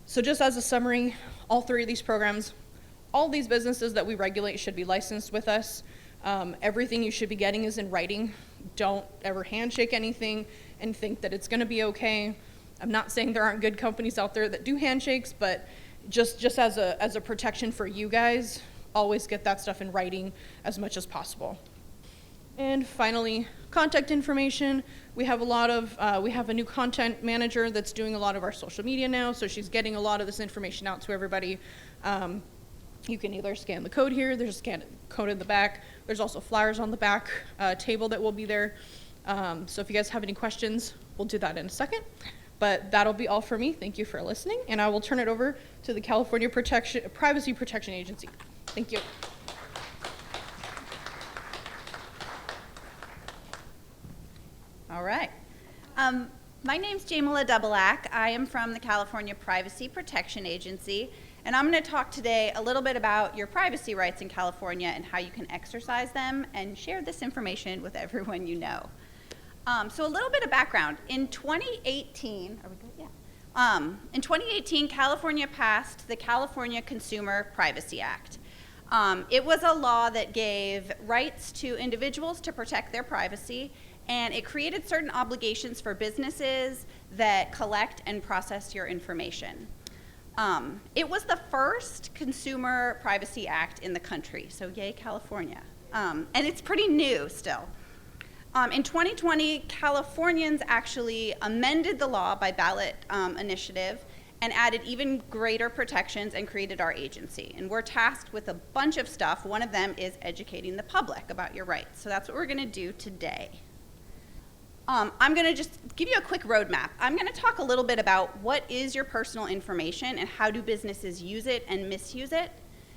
So just as a summary, all three of these programs, all these businesses that we regulate should be licensed with us. Everything you should be getting is in writing. Don't ever handshake anything and think that it's going to be okay. I'm not saying there aren't good companies out there that do handshakes, but just as a protection for you guys, always get that stuff in writing as much as possible. And finally, contact information. We have we have a new content manager that's doing a lot of our social media now, so she's getting a lot of this information out to everybody. You can either scan the code here, there's a scan code in the back. There's also flyers on the back table that will be there. So if you guys have any questions, we'll do that in a second. But that'll be all for me. Thank you for listening, and I will turn it over to the California Privacy Protection Agency. Thank you. All right. My name's Jamila Doublak. I am from the California Privacy Protection Agency, and I'm going to talk today a little bit about your privacy rights in California and how you can exercise them and share this information with everyone you know. So a little bit of background. In 2018, are we good? Yeah. In 2018, California passed the California Consumer Privacy Act. It was a law that gave rights to individuals to protect their privacy, and it created certain obligations for businesses that collect and process your information. It was the first Consumer Privacy Act in the country, so yay, California. And it's pretty new still. In 2020, Californians actually amended the law by ballot initiative and added even greater protections and created our agency. And we're tasked with a bunch of stuff. One of them is educating the public about your rights. So that's what we're going to do today. I'm going to just give you a quick roadmap. I'm going to talk a little bit about what is your personal information and how do businesses use it and misuse it.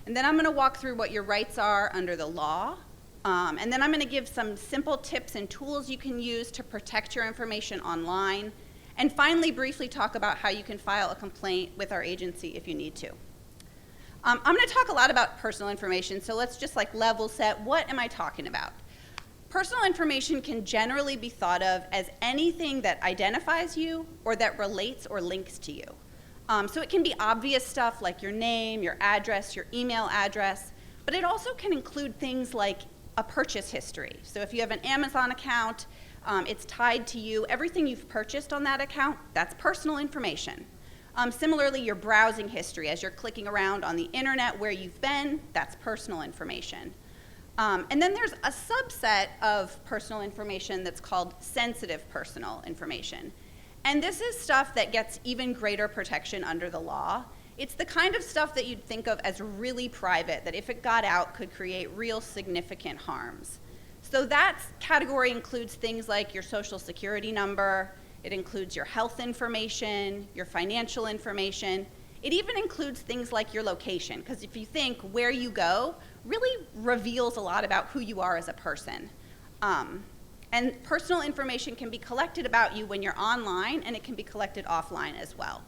And then I'm going to walk through what your rights are under the law. And then I'm going to give some simple tips and tools you can use to protect your information online. And finally, briefly talk about how you can file a complaint with our agency if you need to. I'm going to talk a lot about personal information, so let's just like level set. What am I talking about? Personal information can generally be thought of as anything that identifies you or that relates or links to you. So it can be obvious stuff like your name, your address, your email address, but it also can include things like a purchase history. So if you have an Amazon account, it's tied to you. Everything you've purchased on that account, that's personal information. Similarly, your browsing history, as you're clicking around on the internet where you've been, that's personal information. And then there's a subset of personal information that's called sensitive personal information. And this is stuff that gets even greater protection under the law. It's the kind of stuff that you'd think of as really private, that if it got out could create real significant harms. So that category includes things like your social security number, it includes your health information, your financial information. It even includes things like your location, because if you think where you go really reveals a lot about who you are as a person. And personal information can be collected about you when you're online, and it can be collected offline as well.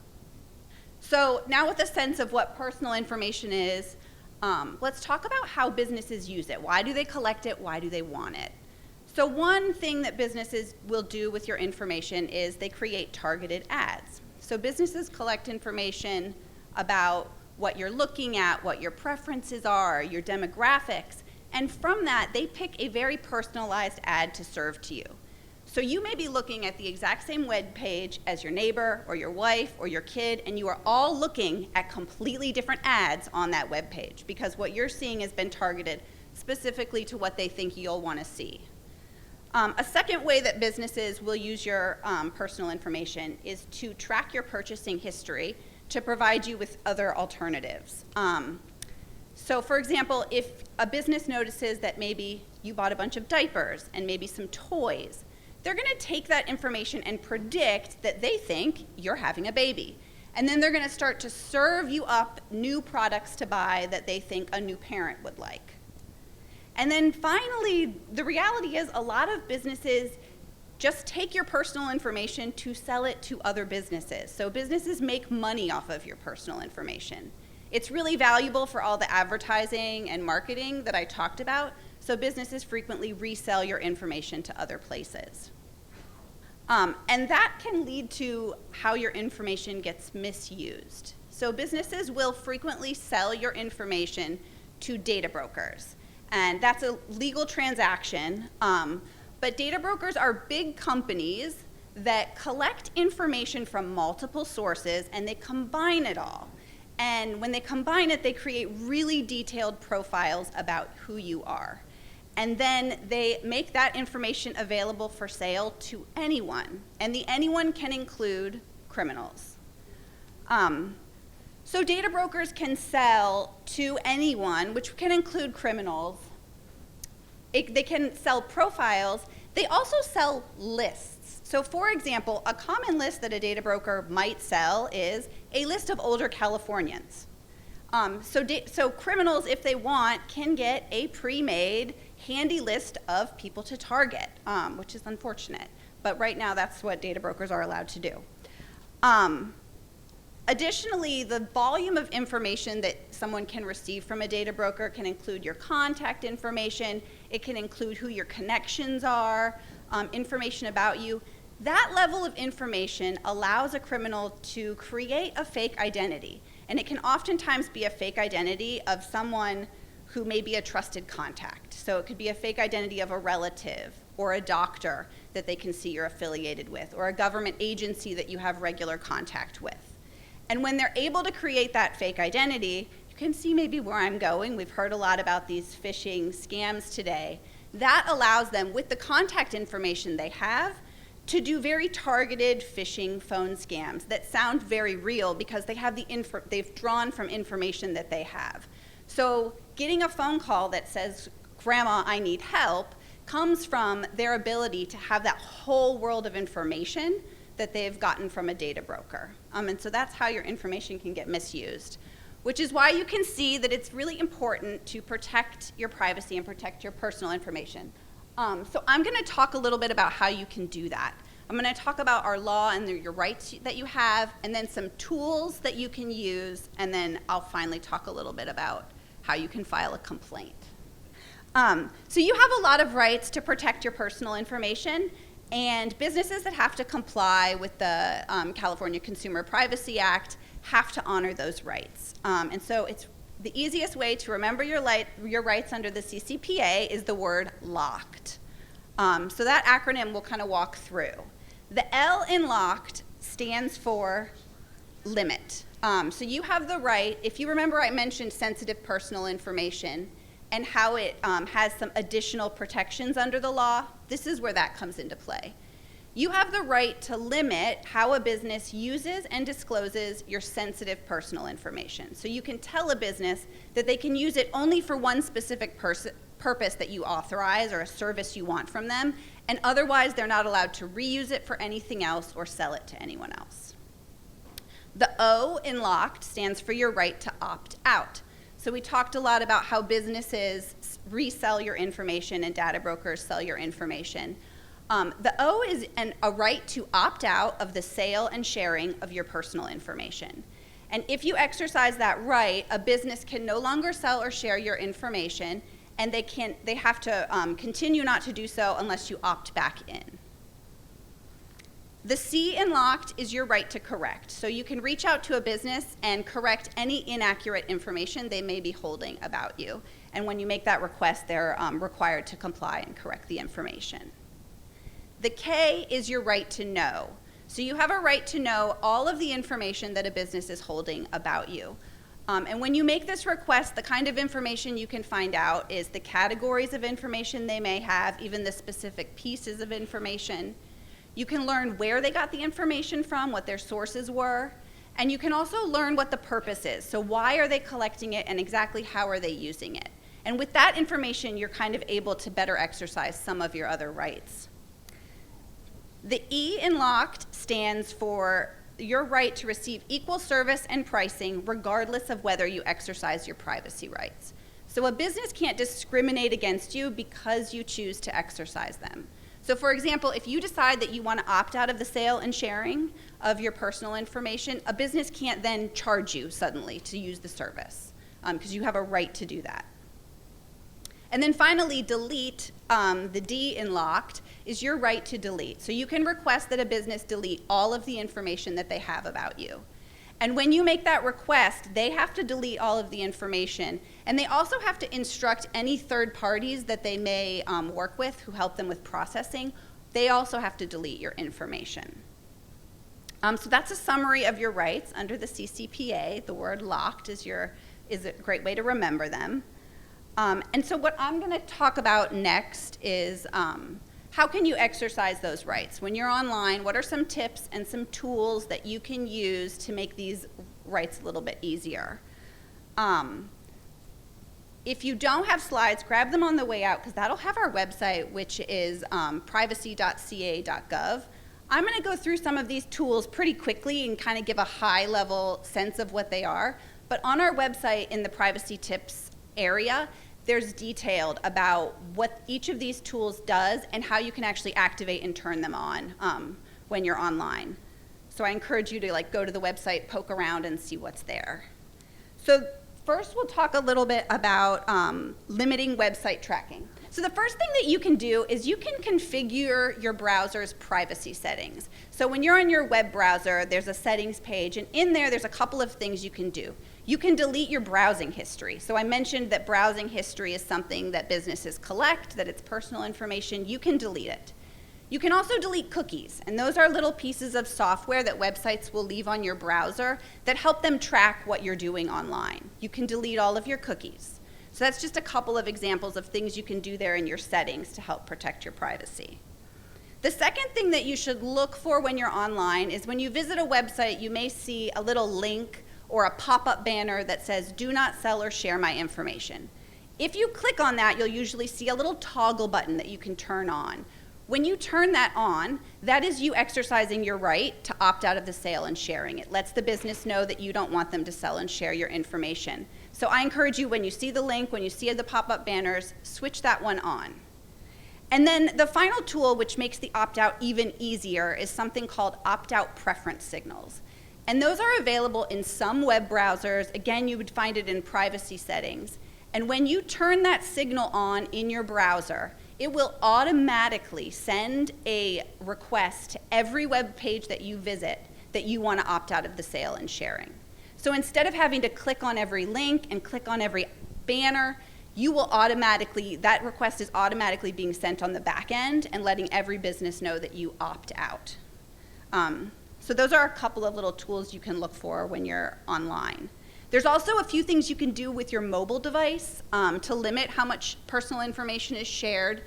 So now with a sense of what personal information is, let's talk about how businesses use it. Why do they collect it? Why do they want it? So one thing that businesses will do with your information is they create targeted ads. So businesses collect information about what you're looking at, what your preferences are, your demographics, and from that, they pick a very personalized ad to serve to you. So you may be looking at the exact same web page as your neighbor or your wife or your kid, and you are all looking at completely different ads on that web page because what you're seeing has been targeted specifically to what they think you'll want to see. A second way that businesses will use your personal information is to track your purchasing history to provide you with other alternatives. So for example, if a business notices that maybe you bought a bunch of diapers and maybe some toys, they're going to take that information and predict that they think you're having a baby. And then they're going to start to serve you up new products to buy that they think a new parent would like. And then finally, the reality is a lot of businesses just take your personal information to sell it to other businesses. So businesses make money off of your personal information. It's really valuable for all the advertising and marketing that I talked about, so businesses frequently resell your information to other places. And that can lead to how your information gets misused. So businesses will frequently sell your information to data brokers, and that's a legal transaction. But data brokers are big companies that collect information from multiple sources and they combine it all. And when they combine it, they create really detailed profiles about who you are. And then they make that information available for sale to anyone. And the anyone can include criminals. So data brokers can sell to anyone, which can include criminals. They can sell profiles. They also sell lists. So for example, a common list that a data broker might sell is a list of older Californians. So criminals, if they want, can get a pre-made handy list of people to target, which is unfortunate. But right now, that's what data brokers are allowed to do. Additionally, the volume of information that someone can receive from a data broker can include your contact information. It can include who your connections are, information about you. That level of information allows a criminal to create a fake identity. And it can oftentimes be a fake identity of someone who may be a trusted contact. So it could be a fake identity of a relative or a doctor that they can see you're affiliated with, or a government agency that you have regular contact with. And when they're able to create that fake identity, you can see maybe where I'm going. We've heard a lot about these phishing scams today. That allows them, with the contact information they have, to do very targeted phishing phone scams that sound very real because they have they've drawn from information that they have. So getting a phone call that says, "Grandma, I need help," comes from their ability to have that whole world of information that they've gotten from a data broker. And so that's how your information can get misused, which is why you can see that it's really important to protect your privacy and protect your personal information. So I'm going to talk a little bit about how you can do that. I'm going to talk about our law and your rights that you have, and then some tools that you can use, and then I'll finally talk a little bit about how you can file a complaint. So you have a lot of rights to protect your personal information, and businesses that have to comply with the California Consumer Privacy Act have to honor those rights. And so it's the easiest way to remember your rights under the CCPA is the word LOCKED. So that acronym we'll kind of walk through. The L in LOCKED stands for limit. So you have the right, if you remember I mentioned sensitive personal information and how it has some additional protections under the law, this is where that comes into play. You have the right to limit how a business uses and discloses your sensitive personal information. So you can tell a business that they can use it only for one specific purpose that you authorize or a service you want from them, and otherwise they're not allowed to reuse it for anything else or sell it to anyone else. The O in locked stands for your right to opt out. So we talked a lot about how businesses resell your information and data brokers sell your information. The O is a right to opt out of the sale and sharing of your personal information. And if you exercise that right, a business can no longer sell or share your information, and they have to continue not to do so unless you opt back in. The C in locked is your right to correct. So you can reach out to a business and correct any inaccurate information they may be holding about you. And when you make that request, they're required to comply and correct the information. The K is your right to know. So you have a right to know all of the information that a business is holding about you. And when you make this request, the kind of information you can find out is the categories of information they may have, even the specific pieces of information. You can learn where they got the information from, what their sources were, and you can also learn what the purpose is. So why are they collecting it and exactly how are they using it? And with that information, you're kind of able to better exercise some of your other rights. The E in locked stands for your right to receive equal service and pricing regardless of whether you exercise your privacy rights. So a business can't discriminate against you because you choose to exercise them. So for example, if you decide that you want to opt out of the sale and sharing of your personal information, a business can't then charge you suddenly to use the service because you have a right to do that. And then finally, delete, the D in locked, is your right to delete. So you can request that a business delete all of the information that they have about you. And when you make that request, they have to delete all of the information. And they also have to instruct any third parties that they may work with who help them with processing. They also have to delete your information. So that's a summary of your rights under the CCPA. The word locked is a great way to remember them. And so what I'm going to talk about next is how can you exercise those rights? When you're online, what are some tips and some tools that you can use to make these rights a little bit easier? If you don't have slides, grab them on the way out because that'll have our website, which is privacy.ca.gov. I'm going to go through some of these tools pretty quickly and kind of give a high-level sense of what they are. But on our website in the privacy tips area, there's detailed about what each of these tools does and how you can actually activate and turn them on when you're online. So I encourage you to go to the website, poke around, and see what's there. So first we'll talk a little bit about limiting website tracking. So the first thing that you can do is you can configure your browser's privacy settings. So when you're on your web browser, there's a settings page, and in there's a couple of things you can do. You can delete your browsing history. So I mentioned that browsing history is something that businesses collect, that it's personal information. You can delete it. You can also delete cookies, and those are little pieces of software that websites will leave on your browser that help them track what you're doing online. You can delete all of your cookies. So that's just a couple of examples of things you can do there in your settings to help protect your privacy. The second thing that you should look for when you're online is when you visit a website, you may see a little link or a pop-up banner that says, "Do not sell or share my information." If you click on that, you'll usually see a little toggle button that you can turn on. When you turn that on, that is you exercising your right to opt out of the sale and sharing. It lets the business know that you don't want them to sell and share your information. So I encourage you, when you see the link, when you see the pop-up banners, switch that one on. And then the final tool, which makes the opt-out even easier, is something called opt-out preference signals. And those are available in some web browsers. Again, you would find it in privacy settings. And when you turn that signal on in your browser, it will automatically send a request to every web page that you visit that you want to opt out of the sale and sharing. So instead of having to click on every link and click on every banner, that request is automatically being sent on the back end and letting every business know that you opt out. So those are a couple of little tools you can look for when you're online. There's also a few things you can do with your mobile device to limit how much personal information is shared.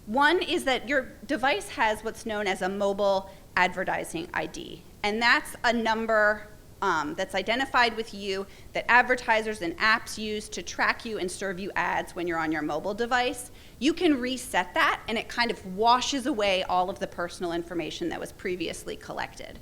One is that your device has what's known as a mobile advertising ID, and that's a number that's identified with you that advertisers and apps use to track you and serve you ads when you're on your mobile device. You can reset that, and it kind of washes away all of the personal information that was previously collected.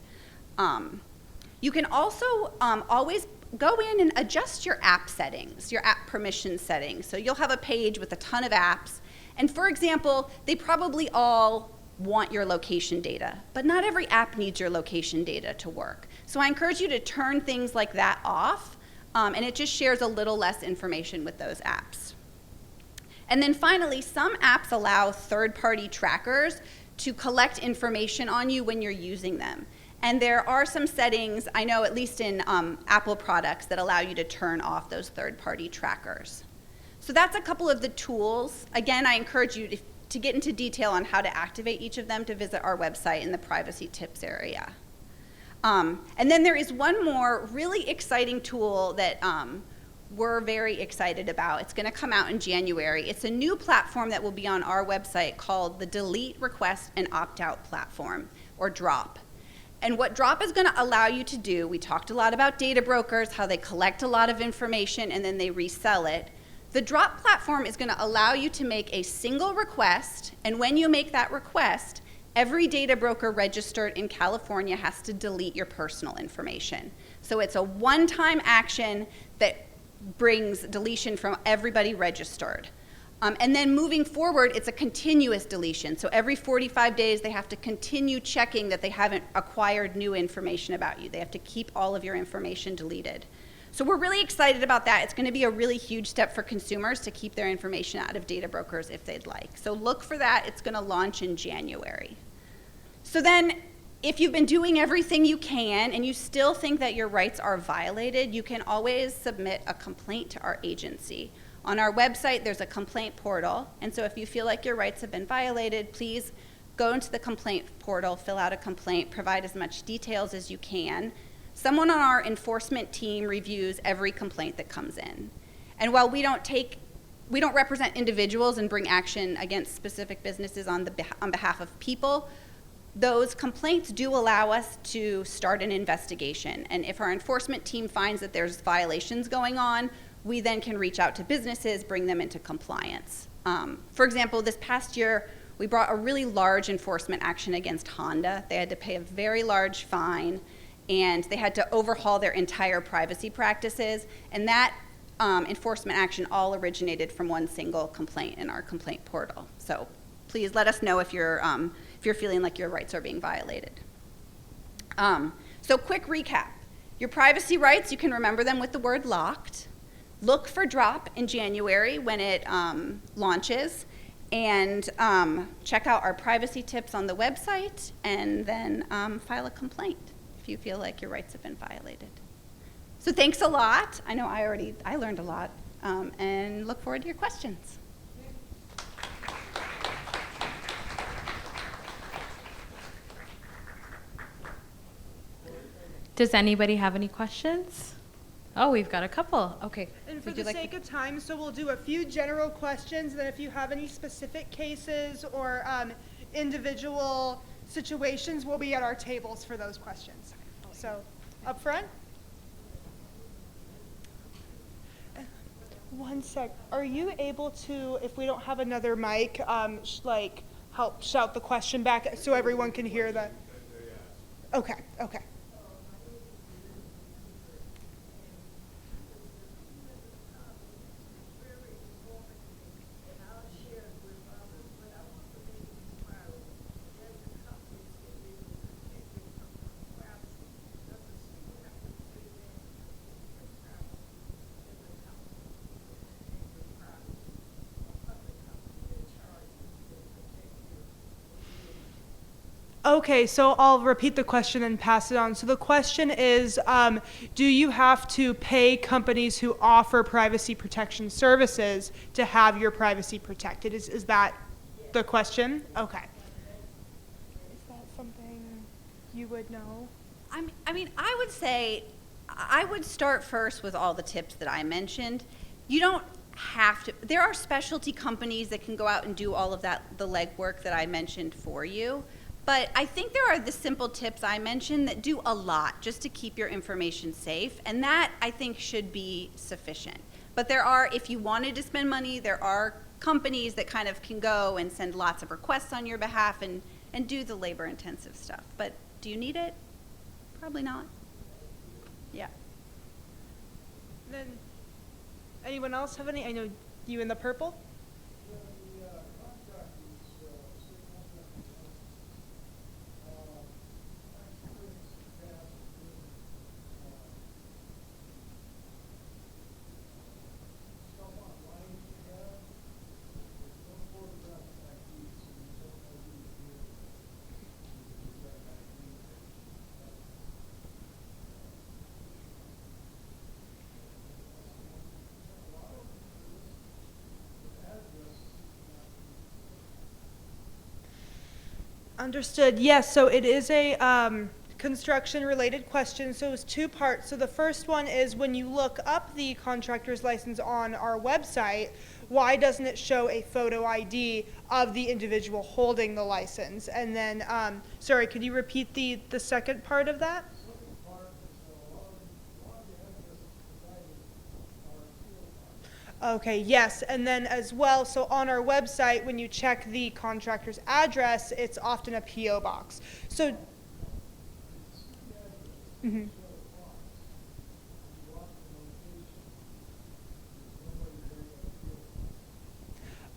You can also always go in and adjust your app settings, your app permission settings. So you'll have a page with a ton of apps, and for example, they probably all want your location data, but not every app needs your location data to work. So I encourage you to turn things like that off, and it just shares a little less information with those apps. And then finally, some apps allow third-party trackers to collect information on you when you're using them. And there are some settings, I know at least in Apple products, that allow you to turn off those third-party trackers. So that's a couple of the tools. Again, I encourage you to get into detail on how to activate each of them to visit our website in the privacy tips area. And then there is one more really exciting tool that we're very excited about. It's going to come out in January. It's a new platform that will be on our website called the Delete, Request, and Opt-out Platform, or DROP. And what DROP is going to allow you to do, we talked a lot about data brokers, how they collect a lot of information and then they resell it. The DROP platform is going to allow you to make a single request, and when you make that request, every data broker registered in California has to delete your personal information. So it's a one-time action that brings deletion from everybody registered. And then moving forward, it's a continuous deletion. So every 45 days, they have to continue checking that they haven't acquired new information about you. They have to keep all of your information deleted. So we're really excited about that. It's going to be a really huge step for consumers to keep their information out of data brokers if they'd like. So look for that. It's going to launch in January. So then, if you've been doing everything you can and you still think that your rights are violated, you can always submit a complaint to our agency. On our website, there's a complaint portal, and so if you feel like your rights have been violated, please go into the complaint portal, fill out a complaint, provide as much details as you can. Someone on our enforcement team reviews every complaint that comes in. And while we don't represent individuals and bring action against specific businesses on behalf of people, those complaints do allow us to start an investigation. And if our enforcement team finds that there's violations going on, we then can reach out to businesses, bring them into compliance. For example, this past year, we brought a really large enforcement action against Honda. They had to pay a very large fine, and they had to overhaul their entire privacy practices, and that enforcement action all originated from one single complaint in our complaint portal. So please let us know if you're feeling like your rights are being violated. So quick recap. Your privacy rights, you can remember them with the word locked. Look for DROP in January when it launches, and check out our privacy tips on the website, and then file a complaint if you feel like your rights have been violated. So thanks a lot. I know I learned a lot, and look forward to your questions. Does anybody have any questions? Oh, we've got a couple. Okay. And for Would you the like sake of time, so we'll do a few general questions, then if you have any specific cases or individual situations, we'll be at our tables for those questions. So, up front. One sec. Are you able to, if we don't have another mic, help shout the question back so everyone can hear that? Okay, okay. Okay, so I'll repeat the question and pass it on. So the question is, do you have to pay companies who offer privacy protection services to have your privacy protected? Is that the question? Okay. Is that something you would know? I mean, I would say I would start first with all the tips that I mentioned. You don't have to. There are specialty companies that can go out and do all of that, the legwork that I mentioned for you. But I think there are the simple tips I mentioned that do a lot just to keep your information safe, and that I think should be sufficient. But there are, if you wanted to spend money, there are companies that kind of can go and send lots of requests on your behalf and do the labor-intensive stuff. But do you need it? Probably not. Yeah. Then, anyone else have any? I know you in the purple. Understood. Yes, so it is a construction-related question. So it's two parts. So the first one is when you look up the contractor's license on our website, why doesn't it show a photo ID of the individual holding the license? And then, sorry, could you repeat the second part of that? Okay, yes, and then as well, so on our website, when you check the contractor's address, it's often a PO box. So, mhm.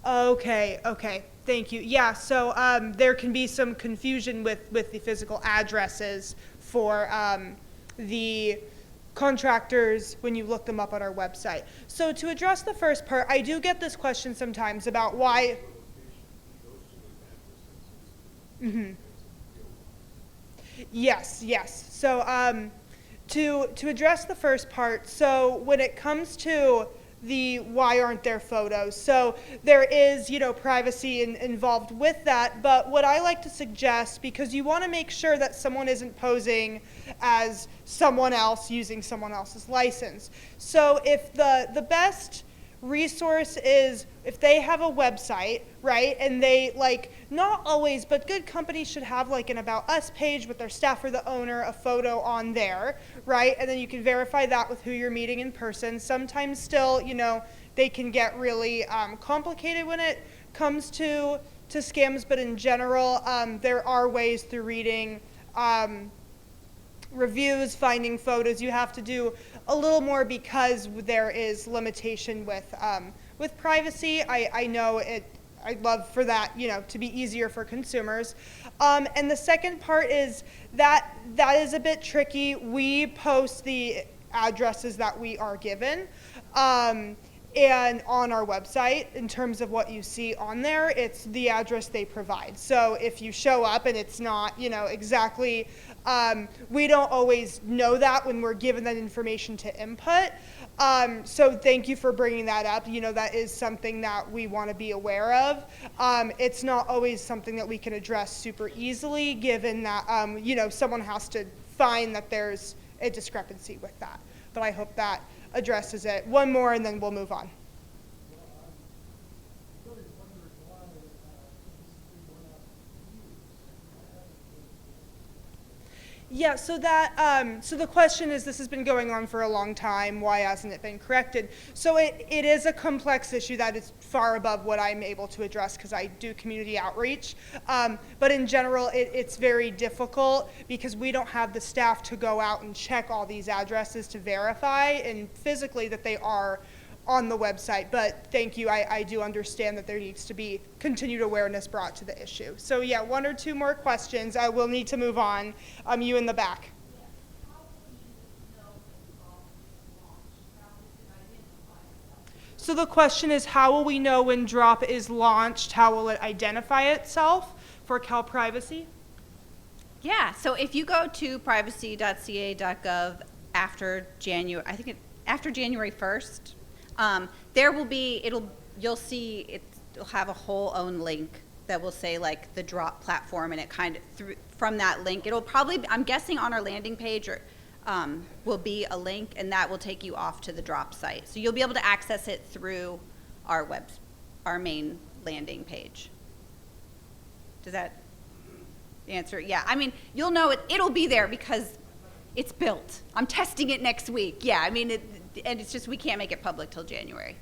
Okay, thank you. Yeah, so there can be some confusion with the physical addresses for the contractors when you look them up on our website. So to address the first part, I do get this question sometimes about why. Mm-hmm. Yes. So to address the first part, so when it comes to the why aren't there photos, so there is, privacy involved with that, but what I like to suggest, because you want to make sure that someone isn't posing as someone else using someone else's license. So if the best resource is if they have a website, right, and they, not always, but good companies should have an About Us page with their staff or the owner, a photo on there, right, and then you can verify that with who you're meeting in person. Sometimes still, they can get really complicated when it comes to scams, but in general, there are ways through reading reviews, finding photos. You have to do a little more because there is limitation with privacy. I know it. I'd love for that, to be easier for consumers. And the second part is that is a bit tricky. We post the addresses that we are given. And on our website, in terms of what you see on there, it's the address they provide. So if you show up and it's not, exactly, we don't always know that when we're given that information to input. So thank you for bringing that up. That is something that we want to be aware of. It's not always something that we can address super easily, given that, someone has to find that there's a discrepancy with that. But I hope that addresses it. One more and then we'll move on. Yeah, so so the question is, this has been going on for a long time, why hasn't it been corrected? So it is a complex issue that is far above what I'm able to address because I do community outreach. But in general, it's very difficult because we don't have the staff to go out and check all these addresses to verify and physically that they are on the website. But thank you, I do understand that there needs to be continued awareness brought to the issue. So yeah, one or two more questions. I will need to move on. You in the back. So the question is, how will we know when DROP is launched? How will it identify itself for Cal Privacy? Yeah, so if you go to privacy.ca.gov after January, after January 1st, there will be, you'll see it'll have a whole own link that will say the DROP platform, and it kind of from that link. It'll probably, I'm guessing on our landing page or, will be a link, and that will take you off to the drop site. So you'll be able to access it through our main landing page. Does that answer? Yeah, I mean, you'll know it'll be there because it's built. I'm testing it next week. Yeah, I mean, and it's just we can't make it public till January.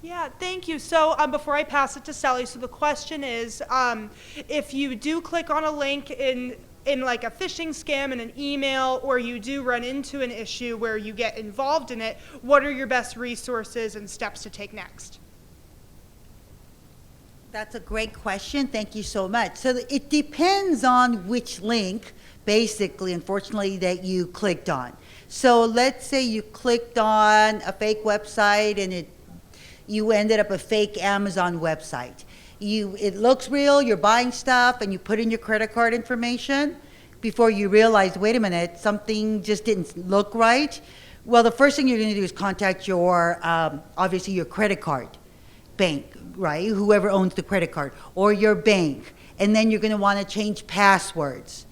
Yeah, thank you. So before I pass it to Sally, so the question is, if you do click on a link in like a phishing scam in an email, or you do run into an issue where you get involved in it, what are your best resources and steps to take next? That's a great question. Thank you so much. So it depends on which link, basically, unfortunately, that you clicked on. So let's say you clicked on a fake website and you ended up a fake Amazon website. It looks real, you're buying stuff, and you put in your credit card information before you realize, wait a minute, something just didn't look right. Well, the first thing you're gonna do is contact your, obviously your credit card bank, right? Whoever owns the credit card, or your bank. And then you're gonna wanna change passwords,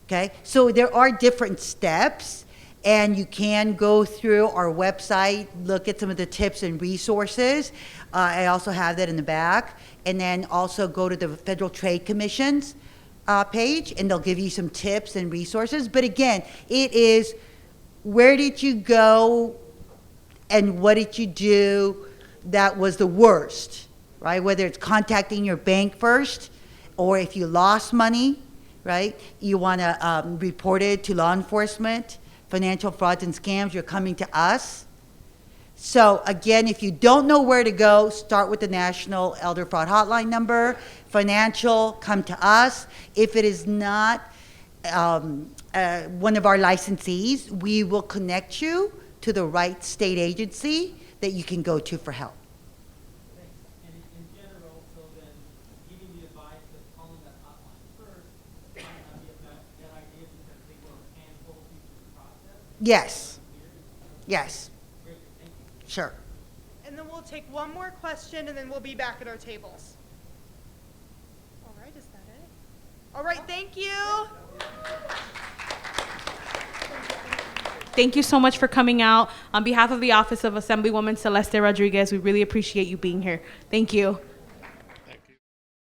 okay? So there are different steps, and you can go through our website, look at some of the tips and resources. I also have that in the back. And then also go to the Federal Trade Commission's page, and they'll give you some tips and resources. But again, it is, where did you go and what did you do that was the worst, right? Whether it's contacting your bank first, or if you lost money, right? You wanna report it to law enforcement. Financial frauds and scams, you're coming to us. So again, if you don't know where to go, start with the National Elder Fraud Hotline number. Financial, come to us. If it is not one of our licensees, we will connect you to the right state agency that you can go to for help. And in general, so then giving the advice of calling that hotline first might not be a bad idea because they will handhold you through the process. Yes. Yes. Great, thank you. Sure. And then we'll take one more question, and then we'll be back at our tables. All right, is that it? All right, thank you. Thank you so much for coming out. On behalf of the Office of Assemblywoman Celeste Rodriguez, we really appreciate you being here. Thank you.